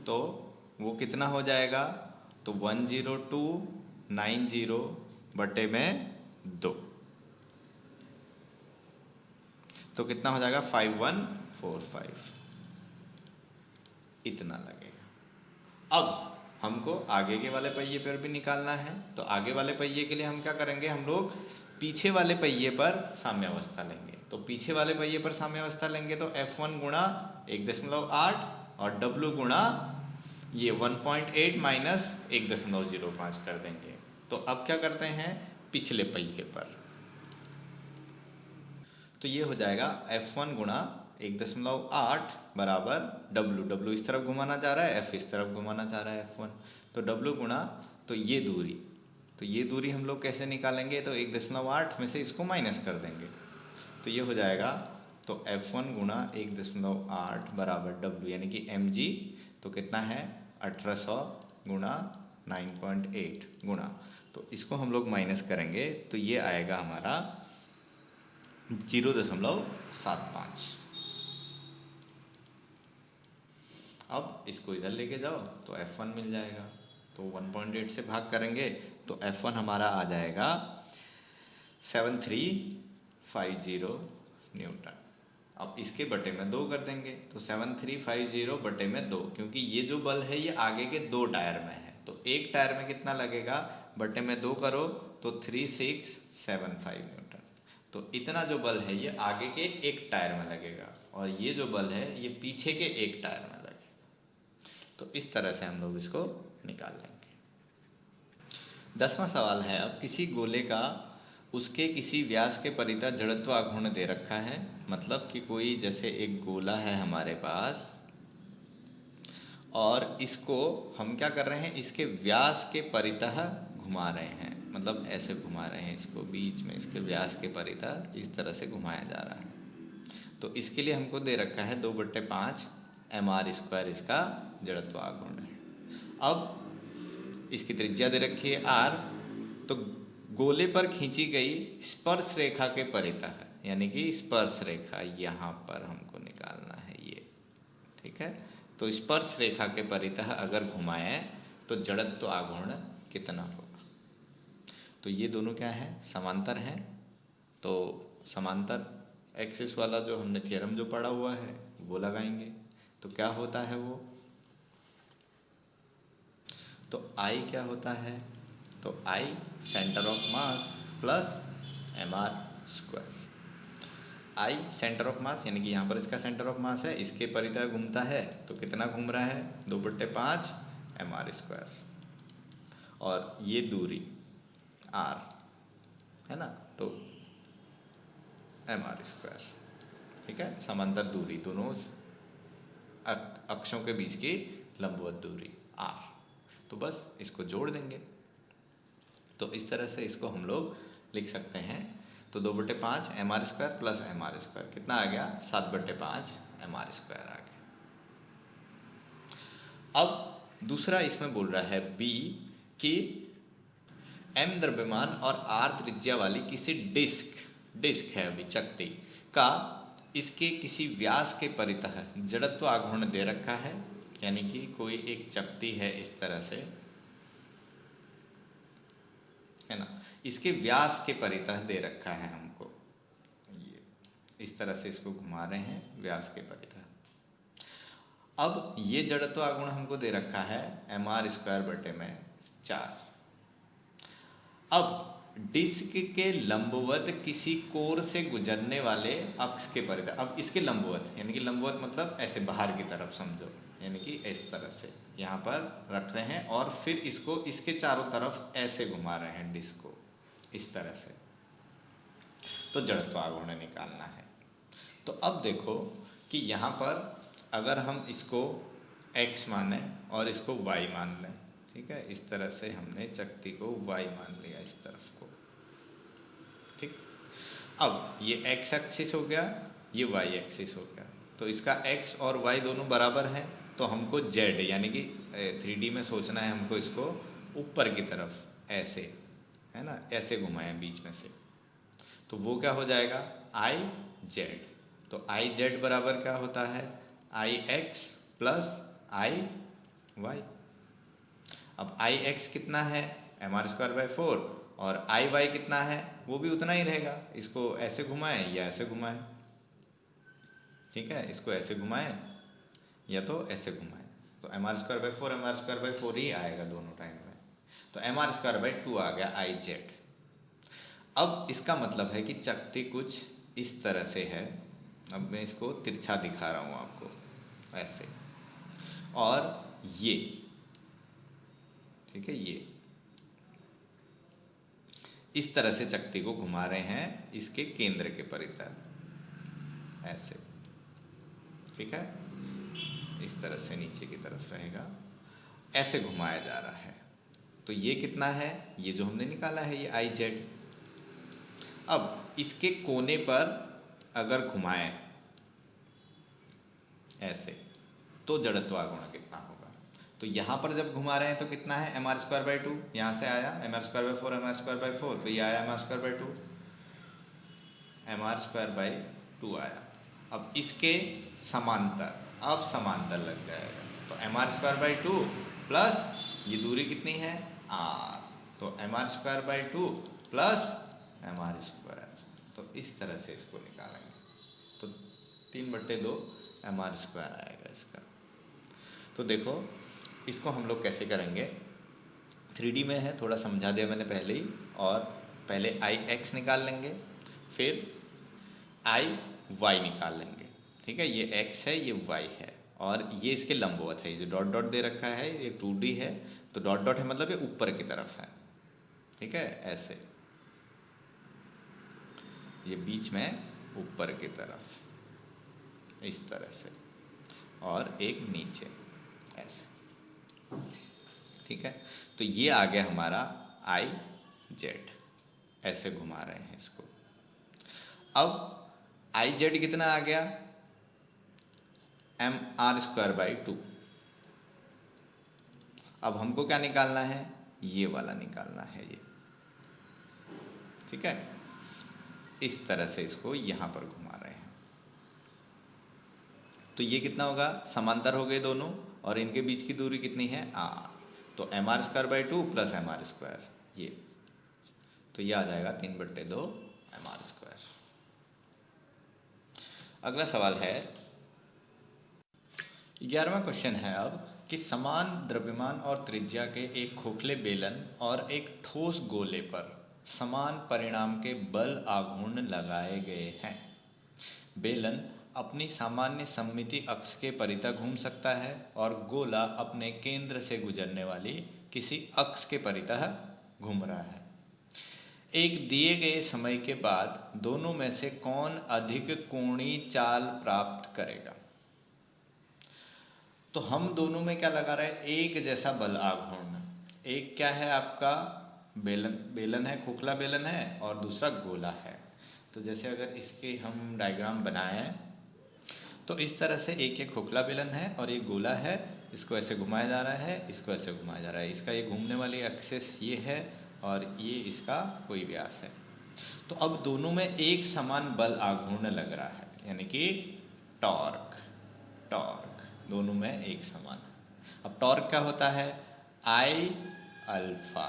तो वो कितना हो जाएगा? तो 10290 बटे में 2, तो कितना हो जाएगा? 5145 इतना लगेगा। अब हमको आगे के वाले पहिए पर भी निकालना है। तो आगे वाले पहिए के लिए हम क्या करेंगे, हम लोग पीछे वाले पहिए पर साम्यावस्था लेंगे। तो पीछे वाले पहिए पर साम्यावस्था लेंगे तो F1 गुणा 1.8 और W गुणा ये 1.8 माइनस 1.05 कर देंगे। तो अब क्या करते हैं, पिछले पहिए पर, तो ये हो जाएगा F1 गुणा 1.8 बराबर W इस तरफ घुमाना चाह रहा है, F इस तरफ घुमाना चाह रहा है F1। तो W गुणा, तो ये दूरी हम लोग कैसे निकालेंगे? तो 1.8 में से इसको माइनस कर देंगे। तो ये हो जाएगा, तो F1 गुणा 1.8 बराबर W यानी कि mg, तो कितना है? 1800 गुणा 9.8 गुणा, तो इसको हम लोग माइनस करेंगे तो ये आएगा हमारा 0.75। अब इसको इधर लेके जाओ तो F1 मिल जाएगा। तो 1.8 से भाग करेंगे तो F1 हमारा आ जाएगा 7350 न्यूटन। अब इसके बटे में 2 कर देंगे तो 7350 बटे में 2, क्योंकि ये जो बल है ये आगे के 2 टायर में है। तो एक टायर में कितना लगेगा, बटे में 2 करो तो 3675 न्यूटन। तो इतना जो बल है ये आगे के एक टायर में लगेगा और ये जो बल है ये पीछे के एक टायर में लगेगा। तो इस तरह से हम लोग इसको निकाल लेंगे। 10वां सवाल है, अब किसी गोले का उसके किसी व्यास के परितः जड़त्व आघूर्ण दे रखा है। मतलब कि कोई जैसे एक गोला है हमारे पास और इसको हम क्या कर रहे हैं, इसके व्यास के परितः घुमा रहे हैं, मतलब ऐसे घुमा रहे हैं इसको, बीच में इसके व्यास के परितः इस तरह से घुमाया जा रहा है। तो इसके लिए हमको दे रखा है 2/5 mr² इसका जड़त्व आघूर्ण है। अब इसकी त्रिज्या दे रखी है r, तो गोले पर खींची गई स्पर्श रेखा के परितः, यानी कि स्पर्श रेखा यहाँ पर हमको निकालना है ये, ठीक है। तो स्पर्श रेखा के परितः अगर घुमाएं तो जड़त्व आघूर्ण कितना होगा। तो ये दोनों क्या है, समांतर हैं। तो समांतर एक्सिस वाला जो हमने थ्योरम जो पढ़ा हुआ है वो लगाएंगे। तो क्या होता है वो, तो I क्या होता है, तो I centre of mass plus mr²। I centre of mass यानी कि यहाँ पर इसका सेंटर ऑफ मास है, इसके परितः घूमता है, तो कितना घूम रहा है, 2/5 mr²। और ये दूरी r है ना, तो mr², ठीक है। समांतर दूरी, दोनों अक्षों के बीच की लंबवत दूरी r। तो बस इसको जोड़ देंगे, तो इस तरह से इसको हम लोग लिख सकते हैं। तो 2/5 mr² प्लस mr² कितना आ गया, 7/5 mr² आ गया। अब दूसरा इसमें बोल रहा है b कि m द्रव्यमान और r त्रिज्या वाली किसी डिस्क है अभी चकती का इसके किसी व्यास के परितः जड़त्व आघूर्ण दे रखा है। यानी कि कोई एक चकती है इस तरह से, है ना, इसके व्यास के परितः दे रखा है हमको, ये इस तरह से इसको घुमा रहे हैं व्यास के परितः। अब ये जड़त्व आघूर्ण हमको दे रखा है mr²/4। अब डिस्क के लंबवत किसी कोर से गुजरने वाले अक्ष के परितः, अब इसके लंबवत यानी कि लंबवत मतलब ऐसे बाहर की तरफ समझो, यानी कि इस तरह से यहाँ पर रख रहे हैं और फिर इसको इसके चारों तरफ ऐसे घुमा रहे हैं डिस्क को इस तरह से। तो जड़त्व आघूर्ण निकालना है। तो अब देखो कि यहाँ पर अगर हम इसको x माने और इसको y मान लें, ठीक है, इस तरह से हमने चकती को y मान लिया इस तरफ को, ठीक। अब ये x एक्सिस हो गया, ये y एक्सिस हो गया, तो इसका x और y दोनों बराबर हैं। तो हमको z यानी कि 3D में सोचना है हमको, इसको ऊपर की तरफ ऐसे, है ना, ऐसे घुमाएं बीच में से। तो वो क्या हो जाएगा, IZ। तो IZ बराबर क्या होता है, IX प्लस IY। अब IX कितना है, mr²/4, और IY कितना है वो भी उतना ही रहेगा। इसको ऐसे घुमाएं या ऐसे घुमाएं, ठीक है, इसको ऐसे घुमाएं या तो ऐसे घुमाएं। तो mr²/4 ही आएगा दोनों टाइम में। तो mr²/2 आ गया IZ। अब इसका मतलब है कि चकती कुछ इस तरह से है। अब मैं इसको तिरछा दिखा रहा हूँ आपको ऐसे, और ये, ठीक है, ये इस तरह से चकती को घुमा रहे हैं इसके केंद्र के परितः ऐसे, ठीक है, इस तरह से नीचे की तरफ रहेगा, ऐसे घुमाया जा रहा है। तो ये कितना है, ये जो हमने निकाला है ये IZ। अब इसके कोने पर अगर घुमाएं ऐसे तो जड़त्व आघूर्ण कितना होगा। तो यहाँ पर जब घुमा रहे हैं तो कितना है, mr²/2, यहाँ से आया mr²/4 mr²/4, तो ये आया mr²/2, mr²/2 आया। अब इसके समांतर, अब समांतर लग जाएगा, तो mr²/2 प्लस ये दूरी कितनी है r, तो mr²/2 प्लस mr²। तो इस तरह से इसको निकालेंगे, तो 3/2 mr² आएगा इसका। तो देखो इसको हम लोग कैसे करेंगे, 3D में है, थोड़ा समझा दिया मैंने पहले ही। और पहले IX निकाल लेंगे, फिर IY निकाल लेंगे, ठीक है। ये X है, ये Y है, और ये इसके लंबवत है। ये जो डॉट डॉट दे रखा है ये 2D है, तो डॉट डॉट है मतलब ये ऊपर की तरफ है, ठीक है, ऐसे ये बीच में ऊपर की तरफ इस तरह से, और एक नीचे ऐसे, ठीक है। तो ये आ गया हमारा आई जेड, ऐसे घुमा रहे हैं इसको। अब आई जेड कितना आ गया, एम आर स्क्वायर बाई 2। अब हमको क्या निकालना है, ये वाला निकालना है ये, ठीक है। इस तरह से इसको यहां पर घुमा रहे हैं। तो ये कितना होगा, समांतर हो गए दोनों, और इनके बीच की दूरी कितनी है, आर। तो M R square by 2 plus M R square, ये तो ये आ जाएगा 3/2 एम आर स्क्वायर। अगला सवाल है 11वां क्वेश्चन है अब कि समान द्रव्यमान और त्रिज्या के एक खोखले बेलन और एक ठोस गोले पर समान परिमाण के बल आघूर्ण लगाए गए हैं। बेलन अपनी सामान्य सममिति अक्ष के परितः घूम सकता है और गोला अपने केंद्र से गुजरने वाली किसी अक्ष के परितः घूम रहा है। एक दिए गए समय के बाद दोनों में से कौन अधिक कोणीय चाल प्राप्त करेगा। तो हम दोनों में क्या लगा रहे हैं, एक जैसा बल आघूर्ण। एक क्या है आपका, बेलन है, खोखला बेलन है, और दूसरा गोला है। तो जैसे अगर इसके हम डायग्राम बनाएं तो इस तरह से एक खोखला बेलन है और एक गोला है, इसको ऐसे घुमाया जा रहा है, इसको ऐसे घुमाया जा रहा है। इसका ये घूमने वाली एक्सेस ये है और ये इसका कोई व्यास है। तो अब दोनों में एक समान बल आघूर्ण लग रहा है, यानी कि टॉर्क दोनों में एक समान है। अब टॉर्क क्या होता है, आई अल्फा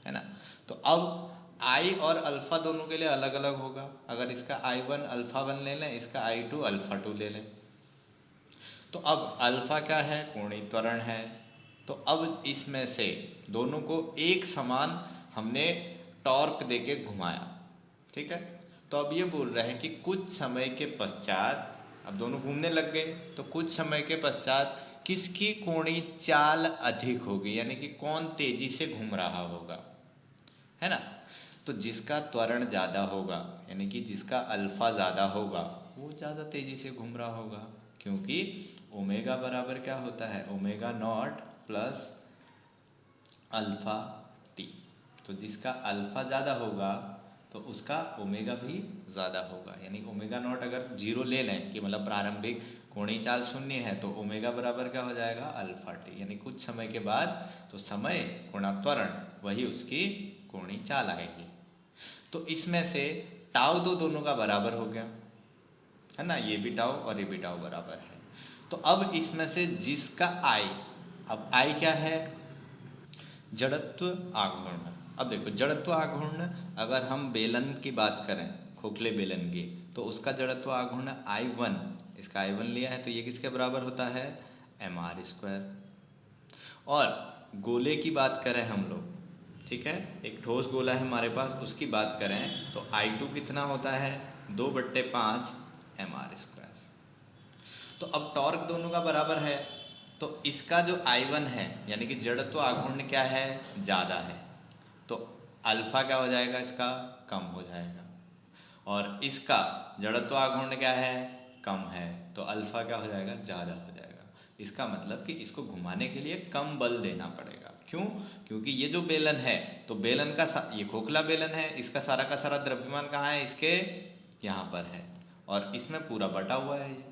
है ना। तो अब आई और अल्फा दोनों के लिए अलग अलग होगा। अगर इसका I1 अल्फा 1 ले लें, इसका I2 अल्फा 2 ले लें। तो अब अल्फा क्या है, कोणीय त्वरण है। तो अब इसमें से दोनों को एक समान हमने टॉर्क देके घुमाया, ठीक है। तो अब ये बोल रहे हैं कि कुछ समय के पश्चात, अब दोनों घूमने लग गए, तो कुछ समय के पश्चात किसकी कोणीय चाल अधिक होगी, यानी कि कौन तेजी से घूम रहा होगा, है ना। तो जिसका त्वरण ज़्यादा होगा, यानी कि जिसका अल्फा ज़्यादा होगा, वो ज़्यादा तेजी से घूम रहा होगा, क्योंकि ओमेगा बराबर क्या होता है, omega naught plus alpha T. तो जिसका अल्फा ज़्यादा होगा तो उसका ओमेगा भी ज़्यादा होगा। यानी ओमेगा नॉट अगर 0 ले लें कि मतलब प्रारंभिक कोणीय चाल 0 है, तो ओमेगा बराबर क्या हो जाएगा, अल्फा टी। यानी कुछ समय के बाद तो समय गुणा त्वरण वही उसकी कोणीय चाल आएगी। तो इसमें से टाउ दोनों का बराबर हो गया, है ना। ये भी टाउ और ये भी टाउ बराबर है। तो अब इसमें से जिसका आई, अब आई क्या है, जड़त्व आघूर्ण। अब देखो जड़त्व आघूर्ण, अगर हम बेलन की बात करें, खोखले बेलन की, तो उसका जड़त्व आघूर्ण I1, इसका I1 लिया है, तो ये किसके बराबर होता है, mr स्क्वायर। और गोले की बात करें हम लोग, ठीक है, एक ठोस गोला है हमारे पास, उसकी बात करें तो I2 कितना होता है, 2/5 mr स्क्वायर। तो अब टॉर्क दोनों का बराबर है, तो इसका जो I1 है, यानी कि जड़त्व आघूर्ण क्या है, ज़्यादा है, तो अल्फा क्या हो जाएगा, इसका कम हो जाएगा। और इसका जड़त्व आघूर्ण क्या है, कम है, तो अल्फा क्या हो जाएगा, ज़्यादा हो जाएगा। इसका मतलब कि इसको घुमाने के लिए कम बल देना पड़ेगा। क्यों, क्योंकि ये जो बेलन है, तो बेलन का ये खोखला बेलन है, इसका सारा का सारा द्रव्यमान कहाँ है, इसके यहाँ पर है, और इसमें पूरा बटा हुआ है ये,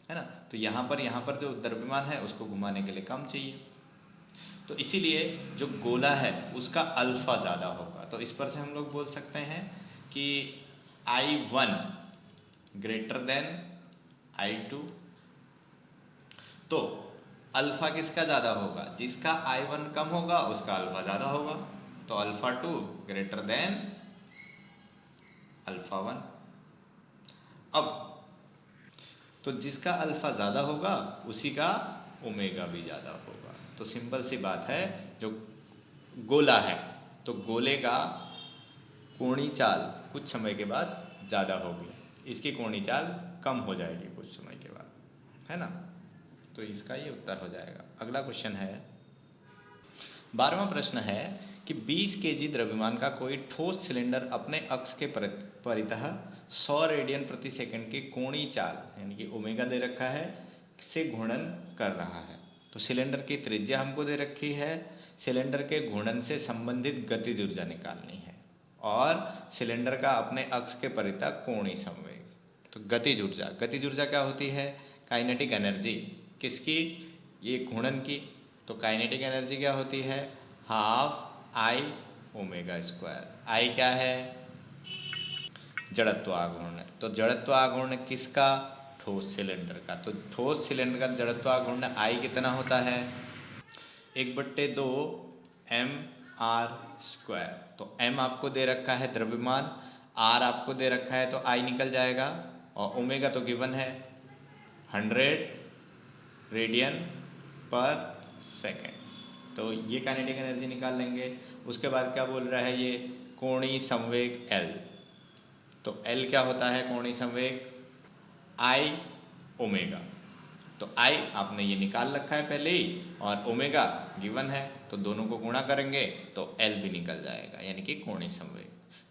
है ना। तो यहाँ पर जो द्रव्यमान है उसको घुमाने के लिए कम चाहिए, तो इसीलिए जो गोला है उसका अल्फा ज़्यादा होगा। तो इस पर से हम लोग बोल सकते हैं कि I1 ग्रेटर देन I2। तो अल्फा किसका ज़्यादा होगा, जिसका I1 कम होगा उसका अल्फा ज़्यादा होगा, तो अल्फा 2 ग्रेटर देन अल्फा 1। अब तो जिसका अल्फा ज़्यादा होगा उसी का ओमेगा भी ज़्यादा होगा। तो सिंपल सी बात है, जो गोला है तो गोले का कोणीय चाल कुछ समय के बाद ज़्यादा होगी, इसकी कोणीय चाल कम हो जाएगी कुछ समय के बाद, है ना। तो इसका ये उत्तर हो जाएगा। अगला क्वेश्चन है 12वां प्रश्न है कि 20 केजी द्रव्यमान का कोई ठोस सिलेंडर अपने अक्ष के परितः 100 रेडियन प्रति सेकंड की कोणीय चाल यानी कि ओमेगा दे रखा है से घूर्णन कर रहा है। तो सिलेंडर की त्रिज्या हमको दे रखी है, सिलेंडर के घूर्णन से संबंधित गतिज ऊर्जा निकालनी है और सिलेंडर का अपने अक्ष के परितः कोणीय संवेग। तो गतिज ऊर्जा क्या होती है? काइनेटिक एनर्जी किसकी? ये घूर्णन की। तो काइनेटिक एनर्जी क्या होती है? Half I omega square. I क्या है? जड़त्व आघूर्ण। तो जड़त्व आघूर्ण किसका? ठोस सिलेंडर का। तो ठोस सिलेंडर का जड़त्व आघूर्ण आई कितना होता है? 1/2 mr²। तो m आपको दे रखा है द्रव्यमान, r आपको दे रखा है तो I निकल जाएगा और ओमेगा तो गिवन है 100 रेडियन पर सेकेंड। तो ये काइनेटिक एनर्जी निकाल लेंगे। उसके बाद क्या बोल रहा है ये? कोणीय संवेग L। तो L क्या होता है कोणीय संवेग? I omega. तो I आपने ये निकाल रखा है पहले ही और ओमेगा गिवन है, तो दोनों को गुणा करेंगे तो L भी निकल जाएगा यानी कि कोणीय संवेग।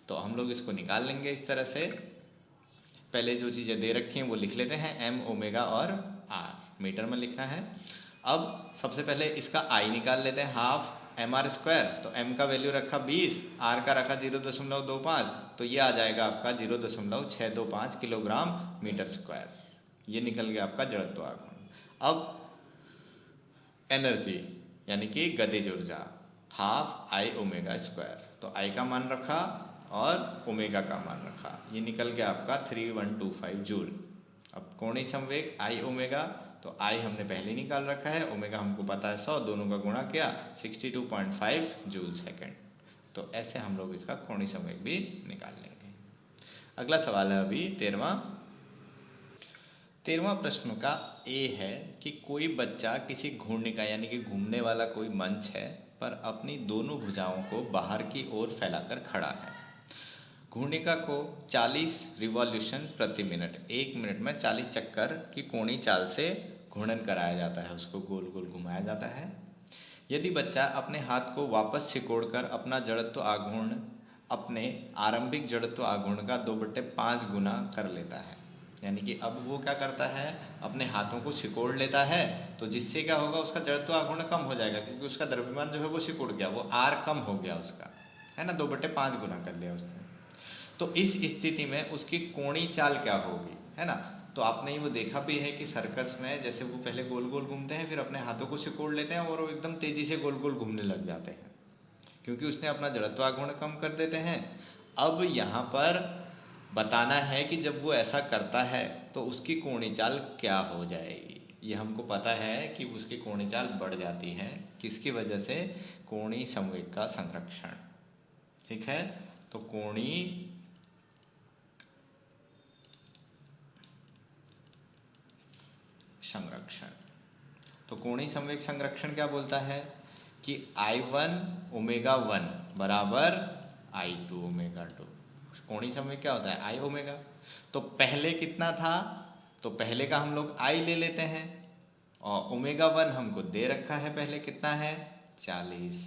तो हम लोग इसको निकाल लेंगे इस तरह से। पहले जो चीज़ें दे रखी हैं वो लिख लेते हैं, m ओमेगा और r मीटर में लिखना है। अब सबसे पहले इसका I निकाल लेते हैं, हाफ mr²। तो m का वैल्यू रखा 20, r का रखा 0.25, तो ये आ जाएगा आपका 0.625 किलोग्राम मीटर स्क्वायर। ये निकल गया आपका जड़त्व आघूर्ण। अब एनर्जी यानी कि गतिज ऊर्जा हाफ आई ओमेगा स्क्वायर। तो आई का मान रखा और ओमेगा का मान रखा, ये निकल गया आपका 3125 जूल। अब कोणीय संवेग आई ओमेगा, तो आई हमने पहले निकाल रखा है, ओमेगा हमको पता है 100, दोनों का गुणा किया 62.5 जूल सेकेंड। तो ऐसे हम लोग इसका कोणीय संवेग भी निकाल लेंगे। अगला सवाल है अभी 13वां प्रश्न का ए है कि कोई बच्चा किसी घूर्णिका यानी कि घूमने वाला कोई मंच है पर अपनी दोनों भुजाओं को बाहर की ओर फैलाकर खड़ा है। घूर्णिका को 40 रिवॉल्यूशन प्रति मिनट, 1 मिनट में 40 चक्कर की कोणीय चाल से घूर्णन कराया जाता है, उसको गोल गोल घुमाया जाता है। यदि बच्चा अपने हाथ को वापस सिकोड़कर अपना जड़त्व आघूर्ण अपने आरंभिक जड़त्व आघूर्ण का 2/5 गुना कर लेता है, यानी कि अब वो क्या करता है, अपने हाथों को सिकोड़ लेता है, तो जिससे क्या होगा, उसका जड़त्व आघूर्ण कम हो जाएगा क्योंकि उसका द्रव्यमान जो है वो सिकुड़ गया, वो आर कम हो गया उसका, है ना, 2/5 गुना कर लिया उसने। तो इस स्थिति में उसकी कोणीय चाल क्या होगी, है ना। तो आपने वो देखा भी है कि सर्कस में जैसे वो पहले गोल गोल घूमते हैं, फिर अपने हाथों को सिकोड़ लेते हैं और वो एकदम तेजी से गोल गोल घूमने लग जाते हैं क्योंकि उसने अपना जड़त्व आघूर्ण कम कर देते हैं। अब यहाँ पर बताना है कि जब वो ऐसा करता है तो उसकी कोणीय चाल क्या हो जाएगी। ये हमको पता है कि उसकी कोणीय चाल बढ़ जाती है, किसकी वजह से? कोणीय संवेग का संरक्षण। ठीक है, तो कोणीय संरक्षण, तो कोणीय संवेग संरक्षण क्या बोलता है कि I1 ओमेगा 1 बराबर I2 ओमेगा 2। कोणीय संवेग क्या होता है? I omega. तो पहले कितना था, तो पहले का हम लोग I ले लेते हैं और ओमेगा 1 हमको दे रखा है, पहले कितना है? 40।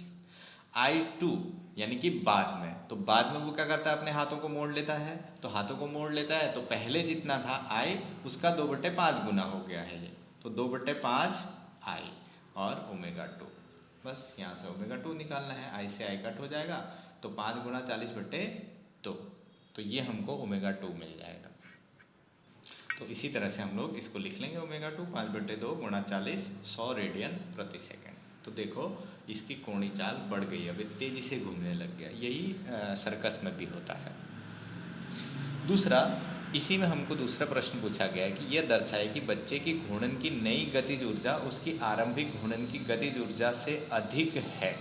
I2 यानी कि बाद में, तो बाद में वो क्या करता है, अपने हाथों को मोड़ लेता है, तो हाथों को मोड़ लेता है तो पहले जितना था I उसका 2/5 गुना हो गया है ये, तो 2/5 I और ओमेगा 2। बस यहाँ से ओमेगा 2 निकालना है, I से I कट हो जाएगा तो 5 गुना 40/2, तो ये हमको ओमेगा 2 मिल जाएगा। तो इसी तरह से हम लोग इसको लिख लेंगे, ओमेगा 2 5/2 गुणा 40 100 रेडियन प्रति सेकेंड। तो देखो इसकी कोणीय चाल बढ़ गई, अभी तेजी से घूमने लग गया। यही सर्कस में भी होता है। दूसरा, इसी में हमको दूसरा प्रश्न पूछा गया है कि यह दर्शाए कि बच्चे की घूर्णन की नई गतिज ऊर्जा उसकी आरंभिक घूर्णन की गतिज ऊर्जा से अधिक है।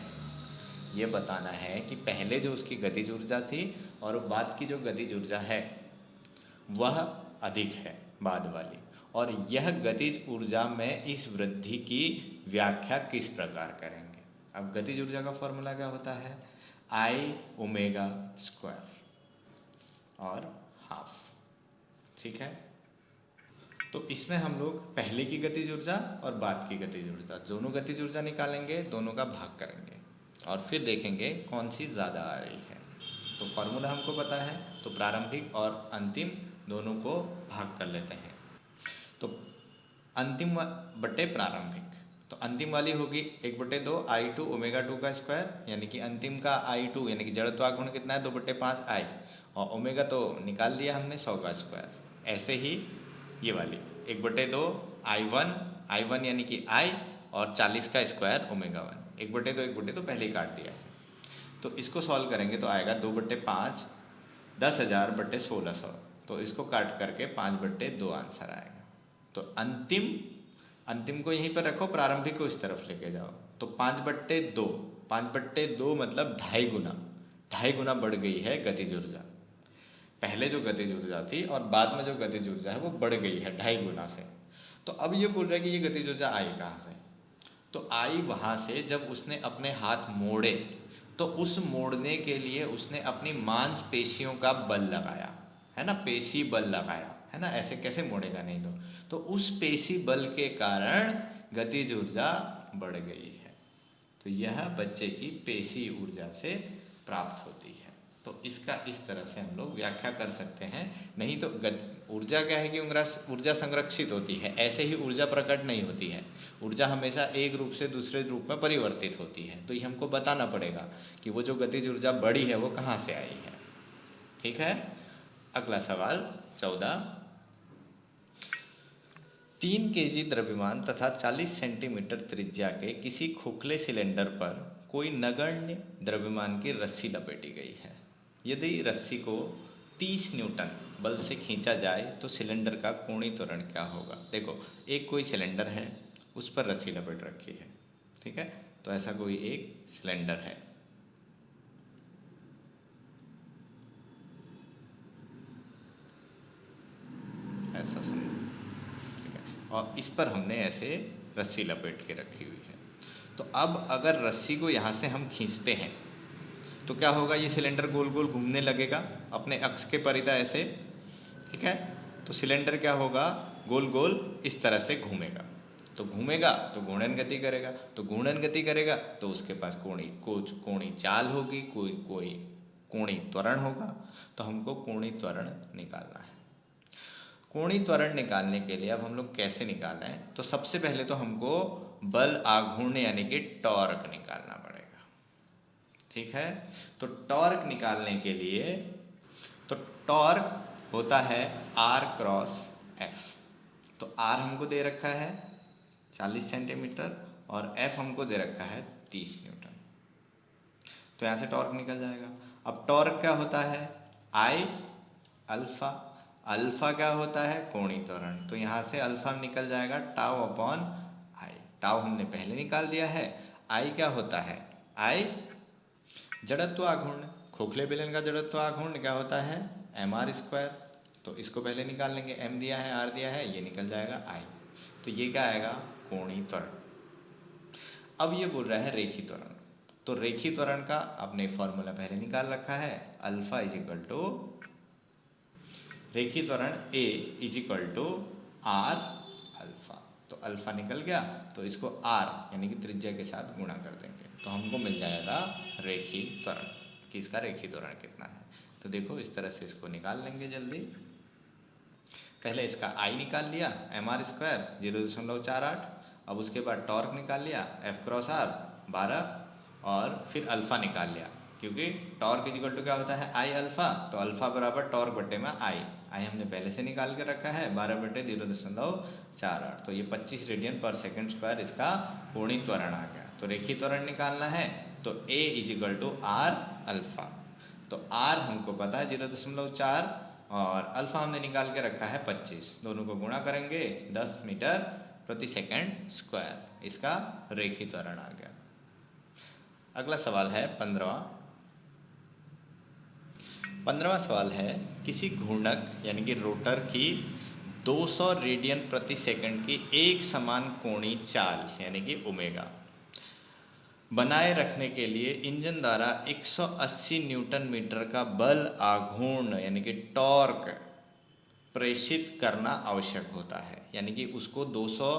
ये बताना है कि पहले जो उसकी गतिज ऊर्जा थी और बाद की जो गतिज ऊर्जा है वह अधिक है बाद वाली, और यह गतिज ऊर्जा में इस वृद्धि की व्याख्या किस प्रकार करेंगे। अब गतिज ऊर्जा का फॉर्मूला क्या होता है? I ओमेगा स्क्वायर और हाफ। ठीक है, तो इसमें हम लोग पहले की गतिज ऊर्जा और बाद की गतिज ऊर्जा, दोनों गतिज ऊर्जा निकालेंगे, दोनों का भाग करेंगे। और फिर देखेंगे कौन सी ज़्यादा आ रही है। तो फॉर्मूला हमको पता है, तो प्रारंभिक और अंतिम दोनों को भाग कर लेते हैं। तो अंतिम बटे प्रारंभिक, तो अंतिम वाली होगी 1/2 I2 ओमेगा 2 का स्क्वायर, यानी कि अंतिम का I2 यानी कि जड़त्वाघूर्ण कितना है 2/5 I, और ओमेगा तो निकाल दिया हमने 100 का स्क्वायर। ऐसे ही ये वाली 1/2 I1 यानी कि I और 40 का स्क्वायर ओमेगा 1, 1/2 पहले ही काट दिया है। तो इसको सॉल्व करेंगे तो आएगा 2/5 10,000/1600, तो इसको काट करके 5/2 आंसर आएगा। तो अंतिम को यहीं पर रखो, प्रारंभिक को इस तरफ लेके जाओ। तो 5/2 मतलब 2.5 गुना बढ़ गई है गतिज ऊर्जा। पहले जो गतिज ऊर्जा थी और बाद में जो गतिज ऊर्जा है वो बढ़ गई है 2.5 गुना से। तो अब ये बोल रहा है कि ये गतिज ऊर्जा आई कहाँ से, तो आई वहाँ से जब उसने अपने हाथ मोड़े, तो उस मोड़ने के लिए उसने अपनी मांसपेशियों का बल लगाया, है ना, पेशी बल लगाया, है ना, ऐसे कैसे मोड़ेगा नहीं तो उस पेशी बल के कारण गतिज ऊर्जा बढ़ गई है। तो यह बच्चे की पेशी ऊर्जा से प्राप्त होती है। तो इसका इस तरह से हम लोग व्याख्या कर सकते हैं। नहीं तो ऊर्जा क्या है कि ऊर्जा संरक्षित होती है, ऐसे ही ऊर्जा प्रकट नहीं होती है। ऊर्जा हमेशा एक रूप से दूसरे रूप में परिवर्तित होती है। तो ये हमको बताना पड़ेगा कि वो जो गतिज ऊर्जा बढ़ी है वो कहाँ से आई है। ठीक है, अगला सवाल 14। 3 kg द्रव्यमान तथा 40 सेंटीमीटर त्रिज्या के किसी खोखले सिलेंडर पर कोई नगण्य द्रव्यमान की रस्सी लपेटी गई है। यदि रस्सी को 30 न्यूटन बल से खींचा जाए तो सिलेंडर का कोणीय त्वरण क्या होगा। देखो, एक कोई सिलेंडर है, उस पर रस्सी लपेट रखी है, ठीक है। तो ऐसा कोई एक सिलेंडर है, ऐसा समझो, ठीक है, और इस पर हमने ऐसे रस्सी लपेट के रखी हुई है। तो अब अगर रस्सी को यहाँ से हम खींचते हैं तो क्या होगा, ये सिलेंडर गोल गोल घूमने लगेगा अपने अक्ष के परितः ऐसे, ठीक है। तो सिलेंडर क्या होगा, गोल गोल इस तरह से घूमेगा। तो घूमेगा तो घूर्णन गति करेगा, तो घूर्णन गति करेगा तो उसके पास कोणीय चाल होगी, कोई कोणीय त्वरण होगा। तो हमको कोणीय त्वरण निकालना है। कोणीय त्वरण निकालने के लिए अब हम लोग कैसे निकालें, तो सबसे पहले तो हमको बल आघूर्ण यानी कि टॉर्क निकालना पड़ेगा, ठीक है। तो टॉर्क निकालने के लिए, तो टॉर्क होता है R क्रॉस F। तो R हमको दे रखा है 40 सेंटीमीटर और F हमको दे रखा है 30 न्यूटन। तो यहाँ से टॉर्क निकल जाएगा। अब टॉर्क क्या होता है, I अल्फा, अल्फा क्या होता है, कोणीय त्वरण। तो यहाँ से अल्फा निकल जाएगा टाउ अपॉन I। टाउ हमने पहले निकाल दिया है। I क्या होता है, I जड़त्व आघूर्ण, खोखले बेलन का जड़त्व आघूर्ण क्या होता है, mr²। तो इसको पहले निकाल लेंगे, m दिया है, r दिया है, ये निकल जाएगा I। तो ये क्या आएगा, कोणीय त्वरण। अब ये बोल रहा है रेखीय त्वरण। तो रेखीय त्वरण का आपने फॉर्मूला पहले निकाल रखा है, अल्फा इजिकल टू रेखीय त्वरण A equal to R alpha. तो अल्फा निकल गया, तो इसको R यानी कि त्रिज्या के साथ गुणा कर देंगे, तो हमको मिल जाएगा रेखीय त्वरण, कि इसका रेखीय त्वरण कितना है। तो देखो इस तरह से इसको निकाल लेंगे जल्दी। पहले इसका I निकाल लिया, mr² 0.48। अब उसके बाद टॉर्क निकाल लिया, F क्रॉस R 12, और फिर अल्फा निकाल लिया, क्योंकि टॉर्क इजिकल टू क्या होता है, I अल्फा। तो अल्फा बराबर टॉर्क बटे में I हमने पहले से निकाल के रखा है 12/0.48। तो ये 25 रेडियन पर सेकेंड स्क्वायर इसका कोणीय त्वरण आ गया। तो रेखीय त्वरण निकालना है तो A equal to R alpha. तो R हमको पता है 0.4 और अल्फा हमने निकाल के रखा है 25। दोनों को गुणा करेंगे 10 मीटर प्रति सेकेंड स्क्वायर, इसका रेखीय त्वरण आ गया। अगला सवाल है 15वां सवाल है, किसी घूर्णक यानी कि रोटर की 200 रेडियन प्रति सेकंड की एक समान कोणीय चाल यानी कि ओमेगा बनाए रखने के लिए इंजन द्वारा 180 न्यूटन मीटर का बल आघूर्ण यानी कि टॉर्क प्रेषित करना आवश्यक होता है। यानी कि उसको 200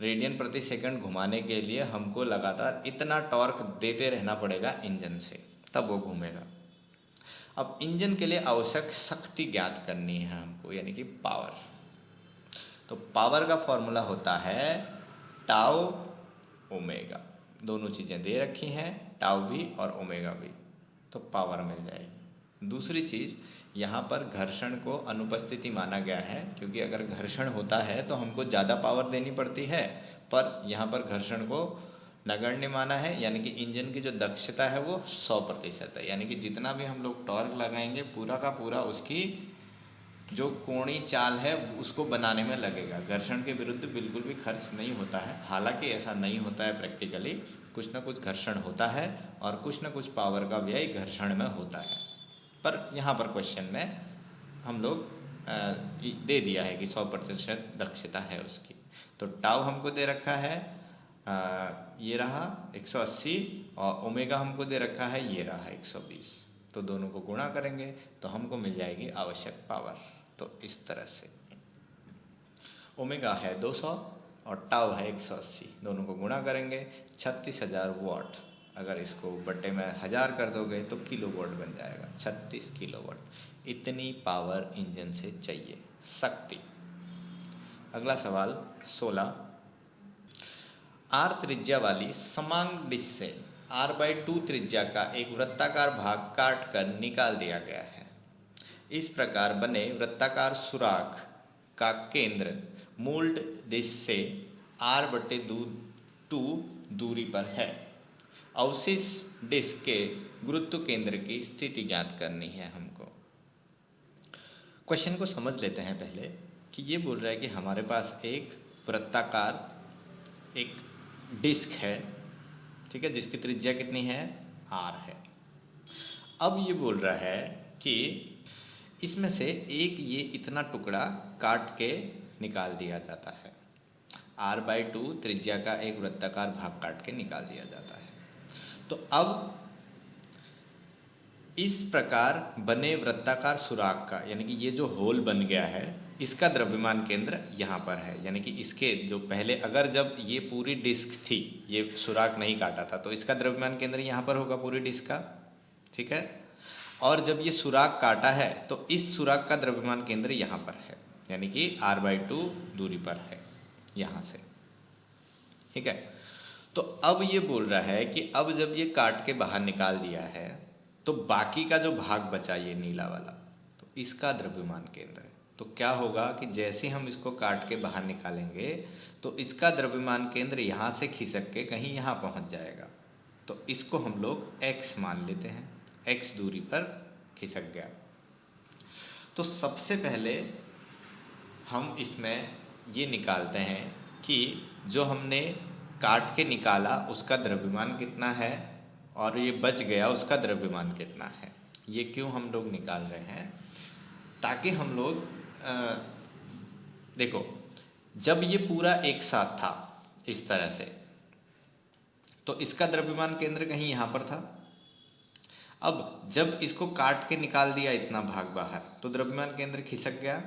रेडियन प्रति सेकंड घुमाने के लिए हमको लगातार इतना टॉर्क देते रहना पड़ेगा इंजन से, तब वो घूमेगा। अब इंजन के लिए आवश्यक शक्ति ज्ञात करनी है हमको, यानी कि पावर। तो पावर का फॉर्मूला होता है टाउ ओमेगा। दोनों चीज़ें दे रखी हैं, टाउ भी और ओमेगा भी, तो पावर मिल जाएगी। दूसरी चीज़, यहाँ पर घर्षण को अनुपस्थिति माना गया है, क्योंकि अगर घर्षण होता है तो हमको ज़्यादा पावर देनी पड़ती है, पर यहाँ पर घर्षण को नगण्य माना है, यानी कि इंजन की जो दक्षता है वो 100% है। यानी कि जितना भी हम लोग टॉर्क लगाएंगे पूरा का पूरा उसकी जो कोणीय चाल है उसको बनाने में लगेगा। घर्षण के विरुद्ध बिल्कुल भी खर्च नहीं होता है। हालांकि ऐसा नहीं होता है प्रैक्टिकली, कुछ ना कुछ घर्षण होता है और कुछ ना कुछ पावर का व्यय घर्षण में होता है। पर यहाँ पर क्वेश्चन में हम लोग दे दिया है कि 100% दक्षता है उसकी। तो टाउ हमको दे रखा है ये रहा 180 और ओमेगा हमको दे रखा है ये रहा 120। तो दोनों को गुणा करेंगे तो हमको मिल जाएगी आवश्यक पावर। तो इस तरह से ओमेगा है 200 और टाउ है 180, दोनों को गुणा करेंगे 36,000 वाट। अगर इसको बट्टे में 1000 कर दोगे तो किलोवाट बन जाएगा, 36 किलोवाट। इतनी पावर इंजन से चाहिए, शक्ति। अगला सवाल 16, आर त्रिज्या वाली समांग डिश से r/2 त्रिज्या का एक वृत्ताकार भाग काट कर निकाल दिया गया है। इस प्रकार बने वृत्ताकार सुराख का केंद्र मूल डिश से r/2 दूरी पर है। अवशिष्ट डिस्क के गुरुत्व केंद्र की स्थिति ज्ञात करनी है हमको। क्वेश्चन को समझ लेते हैं पहले कि ये बोल रहा है कि हमारे पास एक वृत्ताकार एक डिस्क है, ठीक है, जिसकी त्रिज्या कितनी है, r है। अब ये बोल रहा है कि इसमें से एक ये इतना टुकड़ा काट के निकाल दिया जाता है। r/2 त्रिज्या का एक वृत्ताकार भाग काट के निकाल दिया जाता है। तो अब इस प्रकार बने वृत्ताकार सुराख का, यानी कि ये जो होल बन गया है, इसका द्रव्यमान केंद्र यहाँ पर है। यानी कि इसके जो पहले, अगर जब ये पूरी डिस्क थी, ये सुराख नहीं काटा था, तो इसका द्रव्यमान केंद्र यहाँ पर होगा पूरी डिस्क का, ठीक है। और जब ये सुराख काटा है तो इस सुराख का द्रव्यमान केंद्र यहाँ पर है, यानी कि r/2 दूरी पर है यहाँ से, ठीक है। तो अब ये बोल रहा है कि अब जब ये काट के बाहर निकाल दिया है तो बाकी का जो भाग बचा ये नीला वाला, तो इसका द्रव्यमान केंद्र है। तो क्या होगा कि जैसे हम इसको काट के बाहर निकालेंगे तो इसका द्रव्यमान केंद्र यहाँ से खिसक के कहीं यहाँ पहुँच जाएगा। तो इसको हम लोग x मान लेते हैं, x दूरी पर खिसक गया। तो सबसे पहले हम इसमें ये निकालते हैं कि जो हमने काट के निकाला उसका द्रव्यमान कितना है और ये बच गया उसका द्रव्यमान कितना है। ये क्यों हम लोग निकाल रहे हैं, ताकि हम लोग देखो, जब ये पूरा एक साथ था इस तरह से, तो इसका द्रव्यमान केंद्र कहीं यहाँ पर था। अब जब इसको काट के निकाल दिया इतना भाग बाहर, तो द्रव्यमान केंद्र खिसक गया।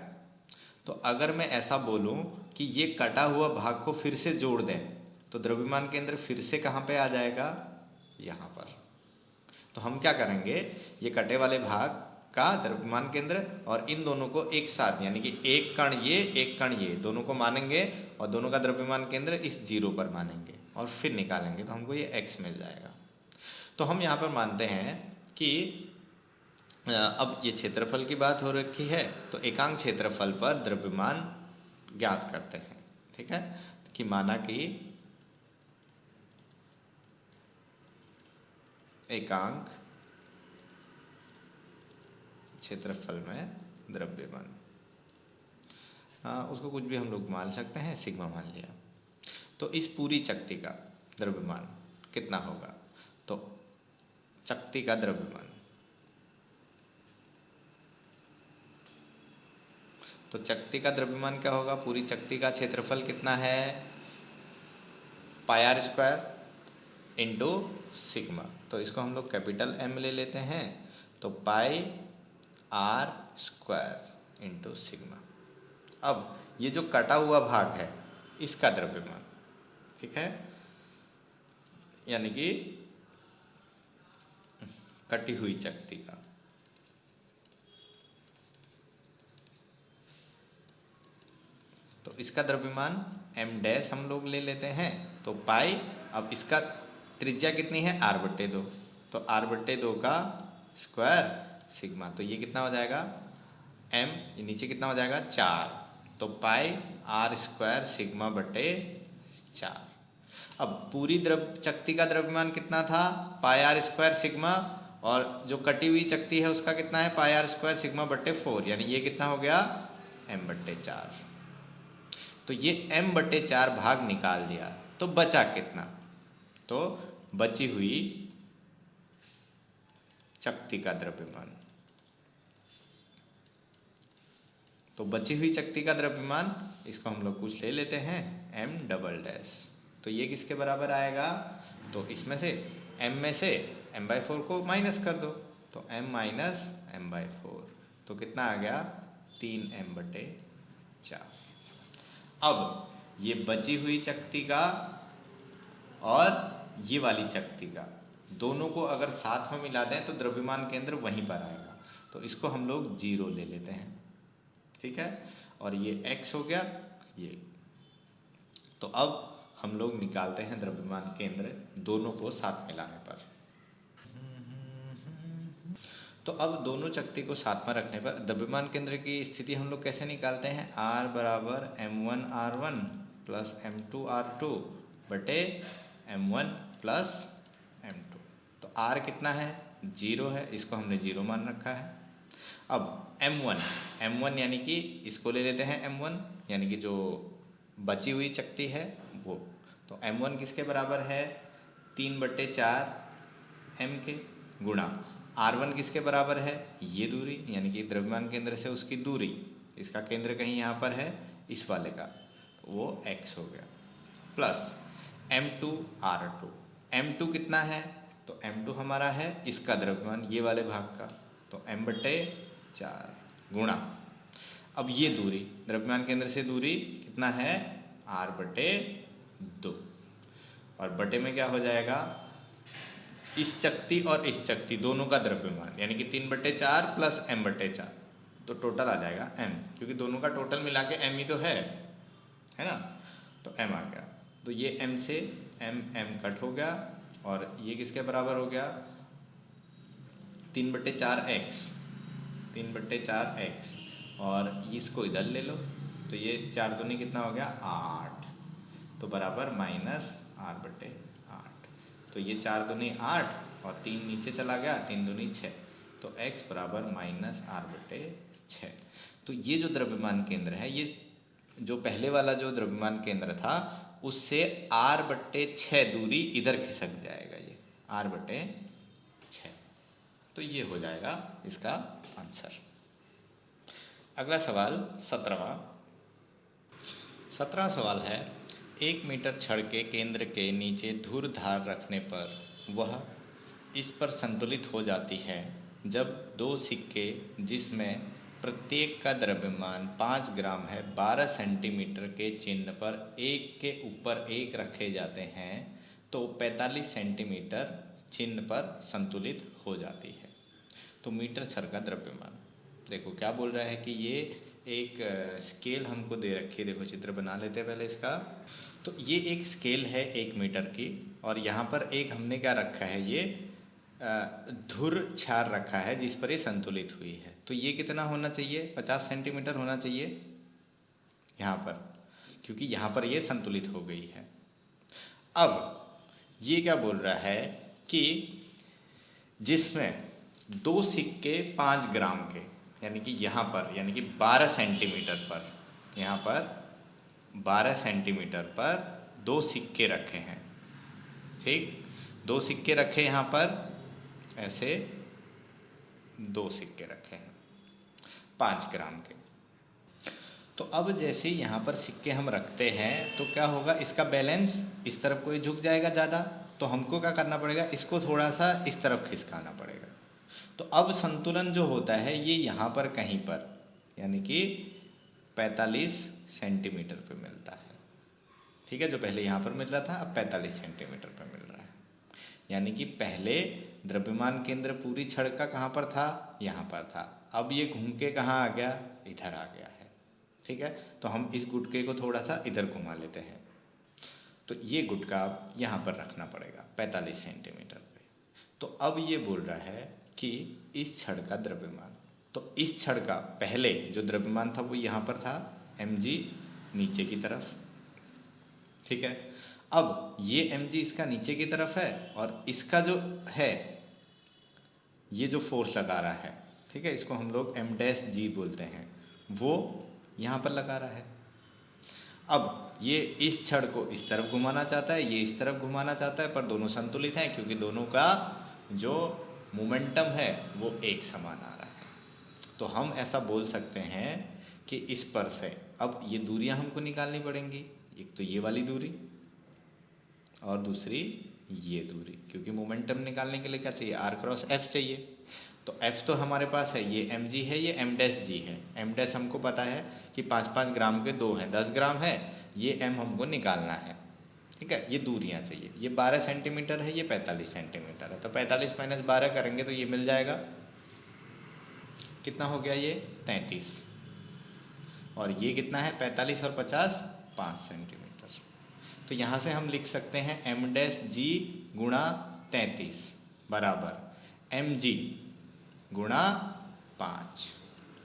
तो अगर मैं ऐसा बोलूं कि ये कटा हुआ भाग को फिर से जोड़ दें, तो द्रव्यमान केंद्र फिर से कहाँ पे आ जाएगा, यहाँ पर। तो हम क्या करेंगे, ये कटे वाले भाग का द्रव्यमान केंद्र और इन दोनों को एक साथ, यानी कि एक कण ये एक कण ये, दोनों को मानेंगे और दोनों का द्रव्यमान केंद्र इस जीरो पर मानेंगे और फिर निकालेंगे, तो हमको ये x मिल जाएगा। तो हम यहाँ पर मानते हैं कि अब ये क्षेत्रफल की बात हो रखी है, तो एकांक क्षेत्रफल पर द्रव्यमान ज्ञात करते हैं, ठीक है। कि माना कि एकांक क्षेत्रफल में द्रव्यमान, उसको कुछ भी हम लोग मान सकते हैं, सिग्मा मान लिया। तो इस पूरी चक्ति का द्रव्यमान कितना होगा, तो चक्ति का द्रव्यमान, तो चक्ति का द्रव्यमान क्या होगा, पूरी चक्ति का क्षेत्रफल कितना है, πr² इंटू सिग्मा। तो इसको हम लोग कैपिटल M ले लेते हैं, तो πr² इंटू सिग्मा। अब ये जो कटा हुआ भाग है इसका द्रव्यमान, ठीक है, यानी कि कटी हुई चकती का। तो इसका द्रव्यमान m डैश हम लोग ले लेते हैं, तो पाई, अब इसका त्रिज्या कितनी है r/2, तो r/2 का स्क्वायर सिग्मा, तो ये कितना हो जाएगा m, ये नीचे कितना हो जाएगा 4, तो पाई r² सिग्मा बटे 4। अब पूरी चकती का द्रव्यमान कितना था पाई r² सिग्मा, और जो कटी हुई चकती है उसका कितना है पाई r² सिग्मा बटे 4, यानी ये कितना हो गया m/4। तो ये m/4 भाग निकाल दिया, तो बचा कितना, तो बची हुई चकती का द्रव्यमान, तो बची हुई चकती का द्रव्यमान इसको हम लोग कुछ ले लेते हैं m डबल डैश, तो ये किसके बराबर आएगा, तो इसमें से m में से m/4 को माइनस कर दो, तो m माइनस m/4, तो कितना आ गया 3m/4। अब ये बची हुई चकती का और ये वाली चकती का दोनों को अगर साथ में मिला दें तो द्रव्यमान केंद्र वहीं पर आएगा, तो इसको हम लोग 0 ले लेते हैं, ठीक है, और ये x हो गया ये। तो अब हम लोग निकालते हैं द्रव्यमान केंद्र दोनों को साथ मिलाने पर। तो अब दोनों चकती को साथ में रखने पर द्रव्यमान केंद्र की स्थिति हम लोग कैसे निकालते हैं, r बराबर m1r1 प्लस m2r2 बटे m1 प्लस m2। तो r कितना है 0 है, इसको हमने 0 मान रखा है। अब m1 यानी कि इसको ले लेते हैं m1, यानी कि जो बची हुई चकती है वो, तो m1 किसके बराबर है 3/4 m के, गुणा r1 किसके बराबर है ये दूरी, यानी कि द्रव्यमान केंद्र से उसकी दूरी, इसका केंद्र कहीं यहाँ पर है इस वाले का, तो वो x हो गया, प्लस m2r2, m2 कितना है, तो m2 हमारा है इसका द्रव्यमान ये वाले भाग का, तो m/4 गुणा, अब ये दूरी द्रव्यमान केंद्र से दूरी कितना है r/2, और बटे में क्या हो जाएगा इस चकती और इस चकती दोनों का द्रव्यमान, यानी कि 3/4 प्लस m/4, तो टोटल आ जाएगा m, क्योंकि दोनों का टोटल मिला के m ही तो है ना, तो m आ गया। तो ये m से m कट हो गया, और ये किसके बराबर हो गया 3/4x, 3/4x, और इसको इधर ले लो, तो ये 4 दूनी कितना हो गया 8, तो बराबर माइनस r/8, तो ये 4 दूनी 8 और 3 नीचे चला गया, 3 दूनी 6, तो x बराबर माइनस r/6। तो ये जो द्रव्यमान केंद्र है, ये जो पहले वाला जो द्रव्यमान केंद्र था उससे r/6 दूरी इधर खिसक जाएगा, ये r/6, तो ये हो जाएगा इसका आंसर। अगला सवाल 17वां सवाल है, 1 मीटर छड़ के केंद्र के नीचे धुर धार रखने पर वह इस पर संतुलित हो जाती है जब 2 सिक्के जिसमें प्रत्येक का द्रव्यमान 5 ग्राम है 12 सेंटीमीटर के चिन्ह पर एक के ऊपर एक रखे जाते हैं, तो 45 सेंटीमीटर चिन्ह पर संतुलित हो जाती है। तो मीटर छड़ का द्रव्यमान, देखो क्या बोल रहा है कि ये एक स्केल हमको दे रखी है, देखो चित्र बना लेते हैं पहले इसका। तो ये एक स्केल है 1 मीटर की, और यहाँ पर एक हमने क्या रखा है, ये धुर छार रखा है जिस पर ये संतुलित हुई है। तो ये कितना होना चाहिए 50 सेंटीमीटर होना चाहिए यहाँ पर, क्योंकि यहाँ पर ये संतुलित हो गई है। अब ये क्या बोल रहा है कि जिसमें 2 सिक्के 5 ग्राम के, यानी कि यहाँ पर, यानी कि 12 सेंटीमीटर पर, यहाँ पर 12 सेंटीमीटर पर 2 सिक्के रखे हैं, ठीक, 2 सिक्के रखे यहाँ पर, ऐसे 2 सिक्के रखे हैं 5 ग्राम के। तो अब जैसे यहाँ पर सिक्के हम रखते हैं तो क्या होगा, इसका बैलेंस इस तरफ को झुक जाएगा ज़्यादा, तो हमको क्या करना पड़ेगा, इसको थोड़ा सा इस तरफ खिसकाना पड़ेगा। तो अब संतुलन जो होता है ये यहाँ पर कहीं पर, यानी कि 45 सेंटीमीटर पे मिलता है। ठीक है, जो पहले यहाँ पर मिल रहा था अब 45 सेंटीमीटर पर मिल रहा है। यानी कि पहले द्रव्यमान केंद्र पूरी छड़ का कहाँ पर था, यहाँ पर था, अब ये घूम के कहाँ आ गया, इधर आ गया है। ठीक है, तो हम इस गुटके को थोड़ा सा इधर घुमा लेते हैं, तो ये गुटका अब यहाँ पर रखना पड़ेगा 45 सेंटीमीटर पे। तो अब ये बोल रहा है कि इस छड़ का द्रव्यमान, तो इस छड़ का पहले जो द्रव्यमान था वो यहाँ पर था mg नीचे की तरफ। ठीक है, अब ये mg इसका नीचे की तरफ है और इसका जो है ये जो फोर्स लगा रहा है, ठीक है, इसको हम लोग m' बोलते हैं, वो यहाँ पर लगा रहा है। अब ये इस छड़ को इस तरफ घुमाना चाहता है, ये इस तरफ घुमाना चाहता है, पर दोनों संतुलित हैं क्योंकि दोनों का जो मोमेंटम है वो एक समान आ रहा है। तो हम ऐसा बोल सकते हैं कि इस पर से अब ये दूरियां हमको निकालनी पड़ेंगी, एक तो ये वाली दूरी और दूसरी ये दूरी, क्योंकि मोमेंटम निकालने के लिए क्या चाहिए, r क्रॉस f चाहिए। तो f तो हमारे पास है, ये mg है, ये m' है। m' हमको पता है कि 5-5 ग्राम के 2 हैं, 10 ग्राम है, ये m हमको निकालना है। ठीक है, ये दूरियां चाहिए, ये 12 सेंटीमीटर है, ये 45 सेंटीमीटर है, तो 45 माइनस 12 करेंगे तो ये मिल जाएगा, कितना हो गया ये 33, और ये कितना है 45 और 50 5 सेंटीमीटर। तो यहाँ से हम लिख सकते हैं m' गुणा 33 बराबर mg गुणा 5।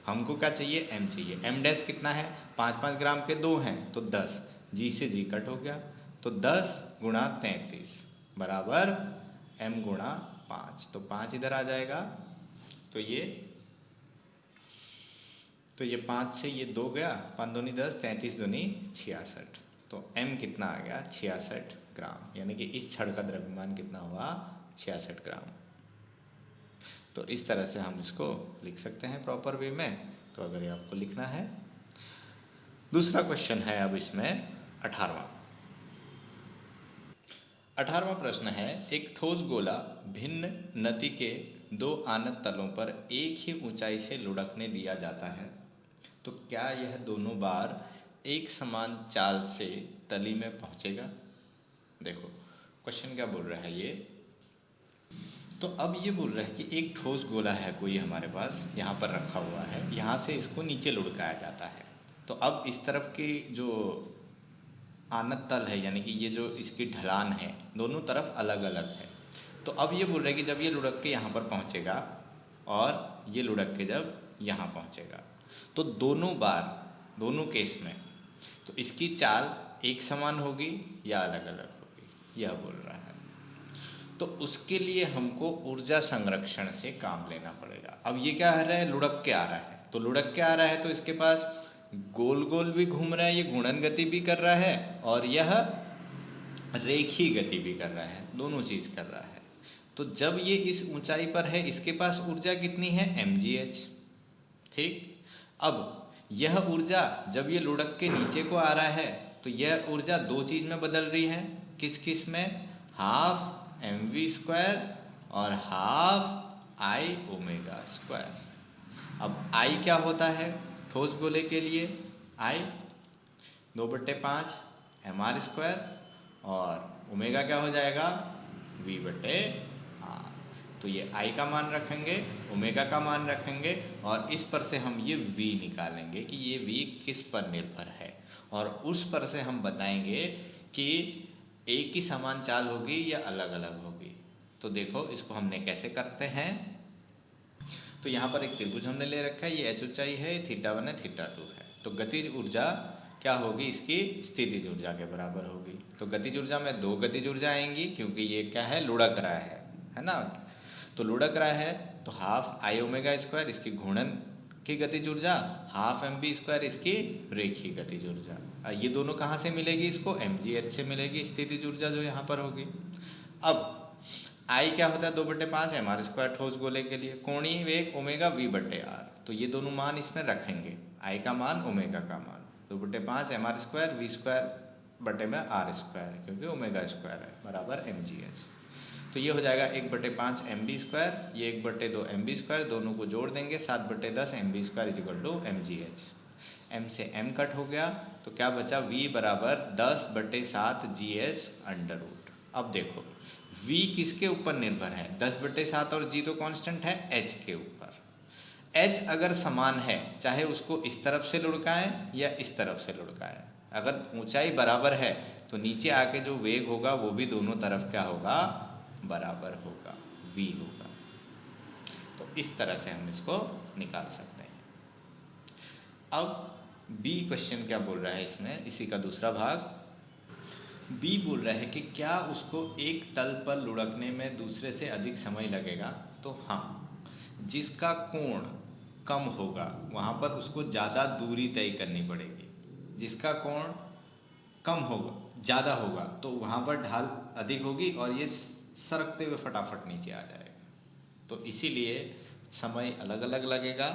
हमको क्या चाहिए, m चाहिए, m' कितना है 5-5 ग्राम के 2 हैं तो 10, g से g कट हो गया, तो 10 गुणा 33 बराबर m गुणा 5, तो 5 इधर आ जाएगा, तो ये 5 से ये 2 गया, 5 दूनी 10, 33 दूनी 66, तो m कितना आ गया 66 ग्राम, यानी कि इस छड़ का द्रव्यमान कितना हुआ 66 ग्राम। तो इस तरह से हम इसको लिख सकते हैं प्रॉपर वे में। तो अगर ये आपको लिखना है, दूसरा क्वेश्चन है अब इसमें 18वां प्रश्न है, एक ठोस गोला भिन्न नति के 2 आनत तलों पर एक ही ऊंचाई से लुढ़कने दिया जाता है, तो क्या यह दोनों बार एक समान चाल से तली में पहुंचेगा। देखो क्वेश्चन क्या बोल रहा है ये, तो अब ये बोल रहा है कि एक ठोस गोला है कोई हमारे पास, यहाँ पर रखा हुआ है, यहाँ से इसको नीचे लुढ़काया जाता है। तो अब इस तरफ की जो आनत तल है, यानी कि ये जो इसकी ढलान है, दोनों तरफ अलग अलग है। तो अब ये बोल रहा है कि जब ये लुढ़क के यहाँ पर पहुँचेगा और ये लुढ़क के जब यहाँ पहुँचेगा, तो दोनों केस में तो इसकी चाल एक समान होगी या अलग अलग होगी, यह बोल रहा है। तो उसके लिए हमको ऊर्जा संरक्षण से काम लेना पड़ेगा। अब ये क्या है रहा है, लुढ़क के आ रहा है, तो लुढ़क के आ रहा है तो इसके पास गोल गोल भी घूम रहा है, ये घूर्णन गति भी कर रहा है और यह रेखी गति भी कर रहा है, दोनों चीज कर रहा है। तो जब ये इस ऊंचाई पर है, इसके पास ऊर्जा कितनी है mgh। ठीक, अब यह ऊर्जा जब ये लुढ़क के नीचे को आ रहा है तो यह ऊर्जा दो चीज में बदल रही है, किस किस में, हाफ mv² और हाफ i ओमेगा स्क्वायर। अब I क्या होता है ठोस गोले के लिए, I 2/5 mr² और ओमेगा क्या हो जाएगा v/r। तो ये I का मान रखेंगे, ओमेगा का मान रखेंगे और इस पर से हम ये v निकालेंगे कि ये v किस पर निर्भर है, और उस पर से हम बताएंगे कि एक ही समान चाल होगी या अलग अलग होगी। तो देखो इसको हमने कैसे करते हैं, तो यहाँ पर एक त्रिभुज हमने ले रखा है, ये h ऊंचाई है, θ1 है, θ2 है। तो गतिज ऊर्जा क्या होगी, इसकी स्थितिज ऊर्जा के बराबर होगी। तो गतिज ऊर्जा में दो गतिज ऊर्जा आएंगी, क्योंकि ये क्या है लुढ़क रहा है ना। तो लुढ़क रहा है तो हाफ i ओमेगा स्क्वायर इसकी घूर्णन की गतिज ऊर्जा, हाफ mv² इसकी रेखीय गतिज ऊर्जा। ये दोनों कहाँ से मिलेगी, इसको mgh से मिलेगी स्थितिज ऊर्जा जो यहाँ पर होगी। अब I क्या होता है 2/5 mr² ठोस गोले के लिए, कोणीय वेग ओमेगा v/r। तो ये दोनों मान इसमें रखेंगे, I का मान ओमेगा का मान, 2/5 mr² v²/r², क्योंकि ओमेगा स्क्वायर है, बराबर mgh। तो ये हो जाएगा 1/5 mv², ये 1/2 mv², दोनों को जोड़ देंगे 7/10 mv² = mgh। m से m कट हो गया, तो क्या बचा v बराबर 10/7 GH अंडर रूट। अब देखो v किसके ऊपर निर्भर है, 10/7 और g तो कांस्टेंट है h के ऊपर। h अगर समान है, चाहे उसको इस तरफ से लुढ़काएं या इस तरफ से लुढ़काएं, अगर ऊंचाई बराबर है तो नीचे आके जो वेग होगा वो भी दोनों तरफ क्या होगा, बराबर होगा, v होगा। तो इस तरह से हम इसको निकाल सकते हैं। अब बी क्वेश्चन क्या बोल रहा है इसमें, इसी का दूसरा भाग। बी बोल रहा है कि क्या उसको एक तल पर लुढ़कने में दूसरे से अधिक समय लगेगा, तो हाँ, जिसका कोण कम होगा वहाँ पर उसको ज़्यादा दूरी तय करनी पड़ेगी। जिसका कोण कम होगा, ज़्यादा होगा, तो वहाँ पर ढाल अधिक होगी और ये सरकते हुए फटाफट नीचे आ जाएगा। तो इसीलिए समय अलग अलग लगेगा।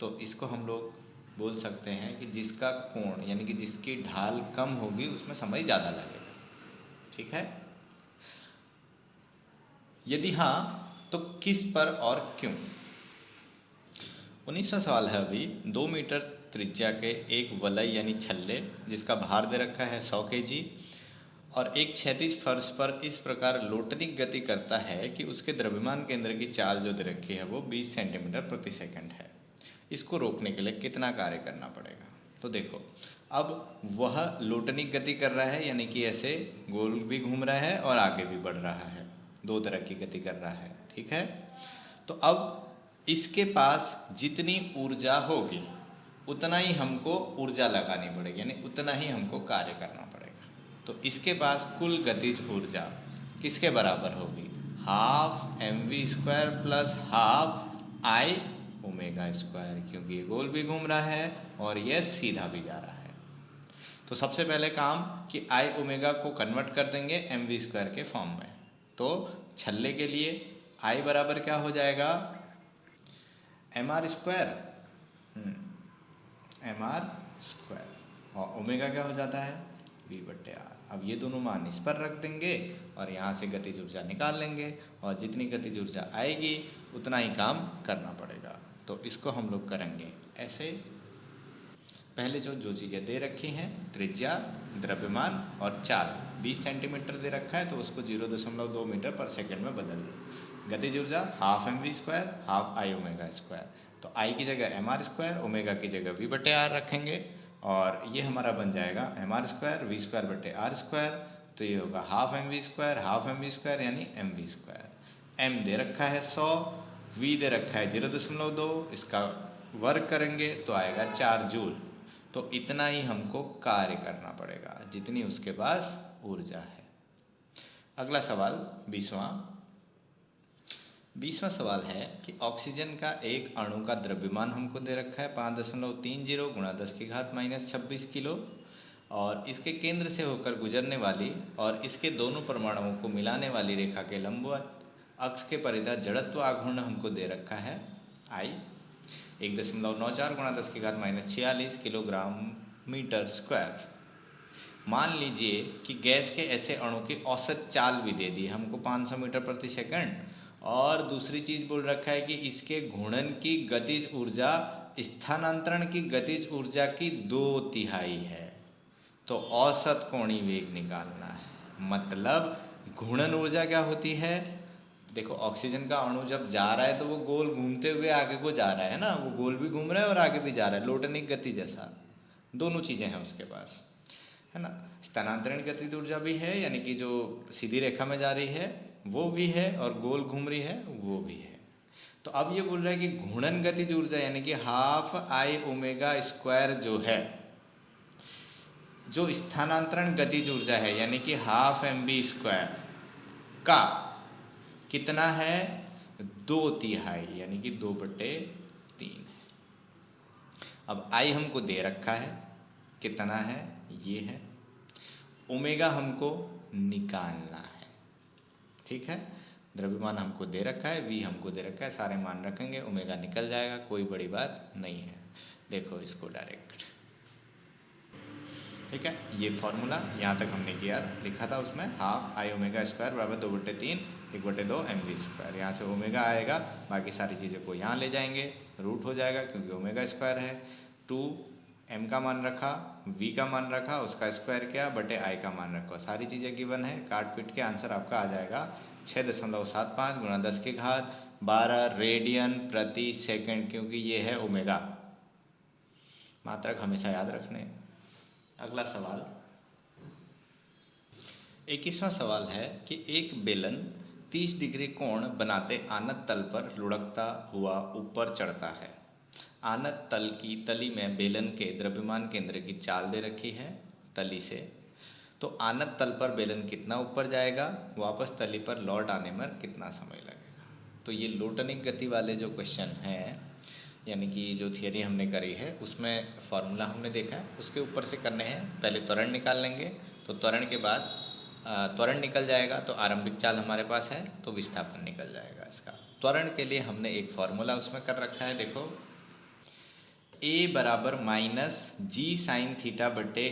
तो इसको हम लोग बोल सकते हैं कि जिसका कोण यानी कि जिसकी ढाल कम होगी उसमें समय ज़्यादा लगेगा। ठीक है, यदि हाँ तो किस पर और क्यों। 19वां सवाल है अभी। 2 मीटर त्रिज्या के एक वलय यानी छल्ले जिसका भार दे रखा है 100 kg और एक क्षैतिज फर्श पर इस प्रकार लोटनिक गति करता है कि उसके द्रव्यमान केंद्र की चाल जो दे रखी है वो 20 सेंटीमीटर प्रति सेकंड है। इसको रोकने के लिए कितना कार्य करना पड़ेगा। तो देखो, अब वह लोटनिक गति कर रहा है यानी कि ऐसे गोल भी घूम रहा है और आगे भी बढ़ रहा है, दो तरह की गति कर रहा है। ठीक है, तो अब इसके पास जितनी ऊर्जा होगी उतना ही हमको ऊर्जा लगानी पड़ेगी, यानी उतना ही हमको कार्य करना पड़ेगा। तो इसके पास कुल गतिज ऊर्जा किसके बराबर होगी, half mv² plus half I omega square, क्योंकि ये गोल भी घूम रहा है और ये सीधा भी जा रहा है। तो सबसे पहले काम कि I ओमेगा को कन्वर्ट कर देंगे mv² के फॉर्म में। तो छल्ले के लिए I बराबर क्या हो जाएगा, mr², mr² और ओमेगा क्या हो जाता है, v/r। अब ये दोनों मान इस पर रख देंगे और यहाँ से गतिज ऊर्जा निकाल लेंगे और जितनी गतिज ऊर्जा आएगी उतना ही काम करना पड़ेगा। तो इसको हम लोग करेंगे ऐसे। पहले जो चीज़ें दे रखी हैं, त्रिज्या, द्रव्यमान और चाल 20 सेंटीमीटर दे रखा है तो उसको 0.2 मीटर पर सेकंड में बदल लो। गतिज ऊर्जा half mv², half I omega square. तो I की जगह mr², ओमेगा की जगह v/r रखेंगे और ये हमारा बन जाएगा mr² v²/r²। तो ये होगा हाफ mv² यानी mv²। m दे रखा है 100, v दे रखा है 0.2, इसका वर्ग करेंगे तो आएगा 4 जूल। तो इतना ही हमको कार्य करना पड़ेगा जितनी उसके पास ऊर्जा है। अगला सवाल 20वां सवाल है कि ऑक्सीजन का एक अणु का द्रव्यमान हमको दे रखा है 5.30 गुणा 10⁻⁻26 किलो और इसके केंद्र से होकर गुजरने वाली और इसके दोनों परमाणुओं को मिलाने वाली रेखा के लंबवत अक्ष के परिधा जड़त्व आघूर्ण हमको दे रखा है I 1.94 गुणा 10⁻46 किलोग्राम मीटर स्क्वायर। मान लीजिए कि गैस के ऐसे अणु की औसत चाल भी दे दी हमको 500 मीटर प्रति सेकंड और दूसरी चीज़ बोल रखा है कि इसके घूर्णन की गतिज ऊर्जा स्थानांतरण की गतिज ऊर्जा की 2/3 है। तो औसत कोणीय वेग निकालना है। मतलब घूर्णन ऊर्जा क्या होती है, देखो ऑक्सीजन का अणु जब जा रहा है तो वो गोल घूमते हुए आगे को जा रहा है ना, वो गोल भी घूम रहा है और आगे भी जा रहा है, लोटनिक गति जैसा दोनों चीज़ें हैं उसके पास, है ना। स्थानांतरण गतिज ऊर्जा भी है यानी कि जो सीधी रेखा में जा रही है वो भी है और गोल घूम रही है वो भी है। तो अब ये बोल रहा है कि घूर्णन गतिज ऊर्जा यानी कि हाफ I ओमेगा स्क्वायर जो है, जो स्थानांतरण गतिज ऊर्जा है यानी कि हाफ mv² का कितना है, 2/3 यानी कि 2/3 है। अब I हमको दे रखा है कितना है, ये है। ओमेगा हमको निकालना है, ठीक है। द्रव्यमान हमको दे रखा है, v हमको दे रखा है, सारे मान रखेंगे, ओमेगा निकल जाएगा, कोई बड़ी बात नहीं है। देखो इसको डायरेक्ट, ठीक है। ये फॉर्मूला यहाँ तक हमने किया, लिखा था उसमें हाफ I ओमेगा स्क्वायर बराबर 2/3 1/2 mv²। यहाँ से ओमेगा आएगा, बाकी सारी चीज़ें को यहाँ ले जाएंगे, रूट हो जाएगा क्योंकि ओमेगा स्क्वायर है। 2 m का मान रखा, v का मान रखा, उसका स्क्वायर किया बटे i का मान रखा, सारी चीज़ें गिवन है। काट पीट के आंसर आपका आ जाएगा 6.75 गुणा 10 की घात 12 रेडियन प्रति सेकंड, क्योंकि ये है ओमेगा। मात्रक हमेशा याद रखने। अगला सवाल 21वां सवाल है कि एक बेलन 30 डिग्री कोण बनाते आनत तल पर लुढ़कता हुआ ऊपर चढ़ता है। आनत तल की तली में बेलन के द्रव्यमान केंद्र की चाल दे रखी है तली से, तो आनत तल पर बेलन कितना ऊपर जाएगा, वापस तली पर लौट आने में कितना समय लगेगा। तो ये लोटनिक गति वाले जो क्वेश्चन हैं, यानी कि जो थियरी हमने करी है उसमें फॉर्मूला हमने देखा है, उसके ऊपर से करने हैं। पहले त्वरण निकाल लेंगे, तो त्वरण के बाद त्वरण निकल जाएगा तो आरंभिक चाल हमारे पास है, तो विस्थापन निकल जाएगा इसका। त्वरण के लिए हमने एक फॉर्मूला उसमें कर रखा है, देखो a बराबर माइनस जी साइन थीटा बटे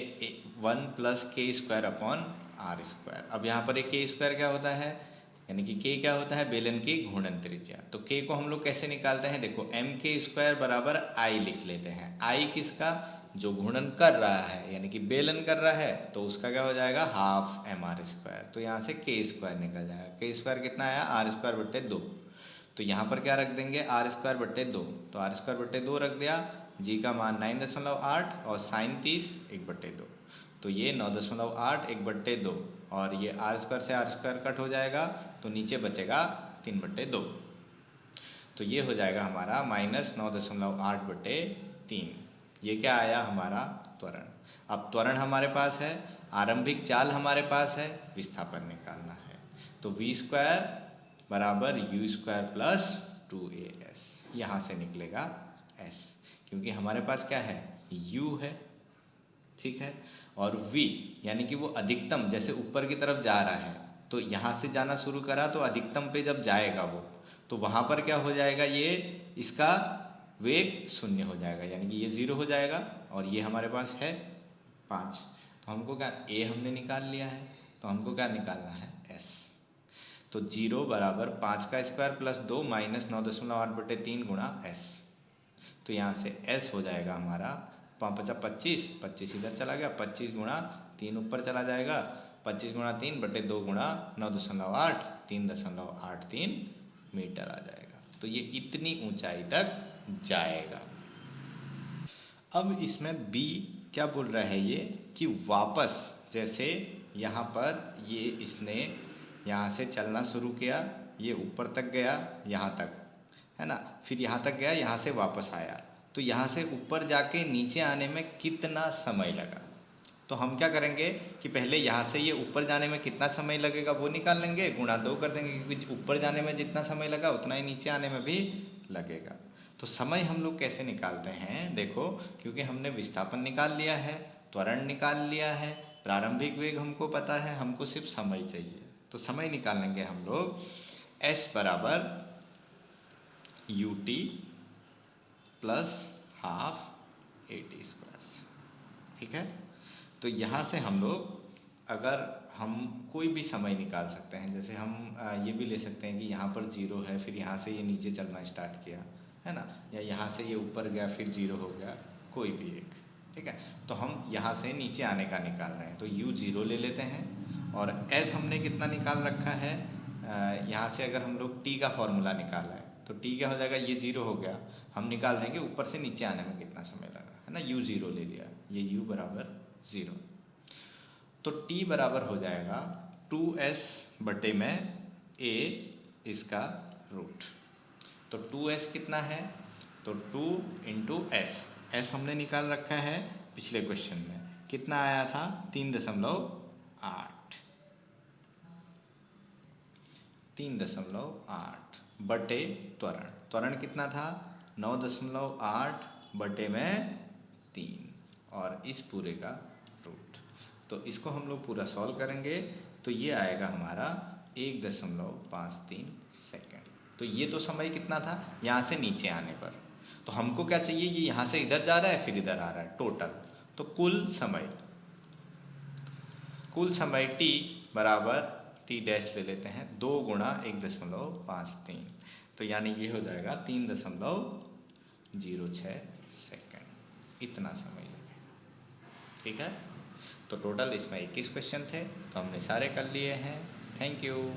1 प्लस के स्क्वायर अपॉन आर स्क्वायर। अब यहाँ पर एक के स्क्वायर क्या होता है, यानी कि k क्या होता है, बेलन की घूर्णन त्रिज्या। तो k को हम लोग कैसे निकालते हैं, देखो m के स्क्वायर बराबर i लिख लेते हैं। i किसका, जो घूर्णन कर रहा है, यानी कि बेलन कर रहा है, तो उसका क्या हो जाएगा हाफ एम आर स्क्वायर। तो यहाँ से के स्क्वायर निकल जाएगा। के स्क्वायर कितना आया, आर स्क्वायर बट्टे 2। तो यहाँ पर क्या रख देंगे, आर स्क्वायर बट्टे 2, तो आर स्क्वायर बट्टे 2 रख दिया। जी का मान 9.8 और साइन 30 1/2, तो ये 9.8 1/2, और ये आर स्क्वायर से आर स्क्वायर कट हो जाएगा, तो नीचे बचेगा 3/2। तो ये हो जाएगा हमारा माइनस 9.8/3। ये क्या आया हमारा त्वरण। अब त्वरण हमारे पास है, आरंभिक चाल हमारे पास है, विस्थापन निकालना है। तो वी स्क्वायर बराबर यू स्क्वायर प्लस 2as, यहाँ से निकलेगा s, क्योंकि हमारे पास क्या है, u है, ठीक है, और v यानी कि वो अधिकतम, जैसे ऊपर की तरफ जा रहा है, तो यहाँ से जाना शुरू करा तो अधिकतम पे जब जाएगा वो, तो वहाँ पर क्या हो जाएगा, ये इसका वेग 0 हो जाएगा, यानी कि ये 0 हो जाएगा। और ये हमारे पास है 5, तो हमको क्या, a हमने निकाल लिया है, तो हमको क्या निकालना है, s। तो 0 बराबर 5 का स्क्वायर प्लस 2 माइनस 9.8/3 गुणा s। तो यहाँ से s हो जाएगा हमारा 25 इधर चला गया, 25 गुणा 3 ऊपर चला जाएगा, 25 गुणा 3/2 गुणा 9.8 3.83 मीटर आ जाएगा। तो ये इतनी ऊंचाई तक जाएगा। अब इसमें b क्या बोल रहा है ये, कि वापस जैसे यहाँ पर ये इसने यहाँ से चलना शुरू किया, ये ऊपर तक गया, यहाँ तक है ना, फिर यहाँ तक गया, यहाँ से वापस आया, तो यहाँ से ऊपर जाके नीचे आने में कितना समय लगा। तो हम क्या करेंगे कि पहले यहाँ से ये ऊपर जाने में कितना समय लगेगा वो निकाल लेंगे, गुणा 2 कर देंगे, क्योंकि ऊपर जाने में जितना समय लगा उतना ही नीचे आने में भी लगेगा। तो समय हम लोग कैसे निकालते हैं, देखो, क्योंकि हमने विस्थापन निकाल लिया है, त्वरण निकाल लिया है, प्रारंभिक वेग हमको पता है, हमको सिर्फ समय चाहिए। तो समय निकालेंगे हम लोग, s बराबर U T plus half A T square, ठीक है। तो यहाँ से हम लोग अगर हम कोई भी समय निकाल सकते हैं, जैसे हम ये भी ले सकते हैं कि यहाँ पर 0 है, फिर यहाँ से ये नीचे चलना स्टार्ट किया है ना, या यहाँ से ये ऊपर गया फिर 0 हो गया, कोई भी एक, ठीक है। तो हम यहाँ से नीचे आने का निकाल रहे हैं, तो u 0 ले लेते हैं, और s हमने कितना निकाल रखा है, यहाँ से अगर हम लोग t का फॉर्मूला निकाला है, तो t क्या हो जाएगा, ये 0 हो गया, हम निकाल रहे हैं कि ऊपर से नीचे आने में कितना समय लगा, है ना, u 0 ले लिया, ये u बराबर 0। तो t बराबर हो जाएगा 2s बटे में a इसका रूट। तो 2s कितना है, तो 2 इंटू s, s हमने निकाल रखा है पिछले क्वेश्चन में, कितना आया था 3.8 बटे त्वरण, त्वरण कितना था 9.8 बटे में 3, और इस पूरे का रूट। तो इसको हम लोग पूरा सॉल्व करेंगे, तो ये आएगा हमारा 1.53 सेकेंड। तो ये तो समय कितना था यहाँ से नीचे आने पर, तो हमको क्या चाहिए, ये यहाँ से इधर जा रहा है फिर इधर आ रहा है, टोटल। तो कुल समय t बराबर t डैश ले लेते हैं 2 गुणा 1.53, तो यानी ये हो जाएगा 3.06 सेकेंड, इतना समय लगेगा। ठीक है। तो टोटल इसमें 21 क्वेश्चन थे, तो हमने सारे कर लिए हैं। Thank you.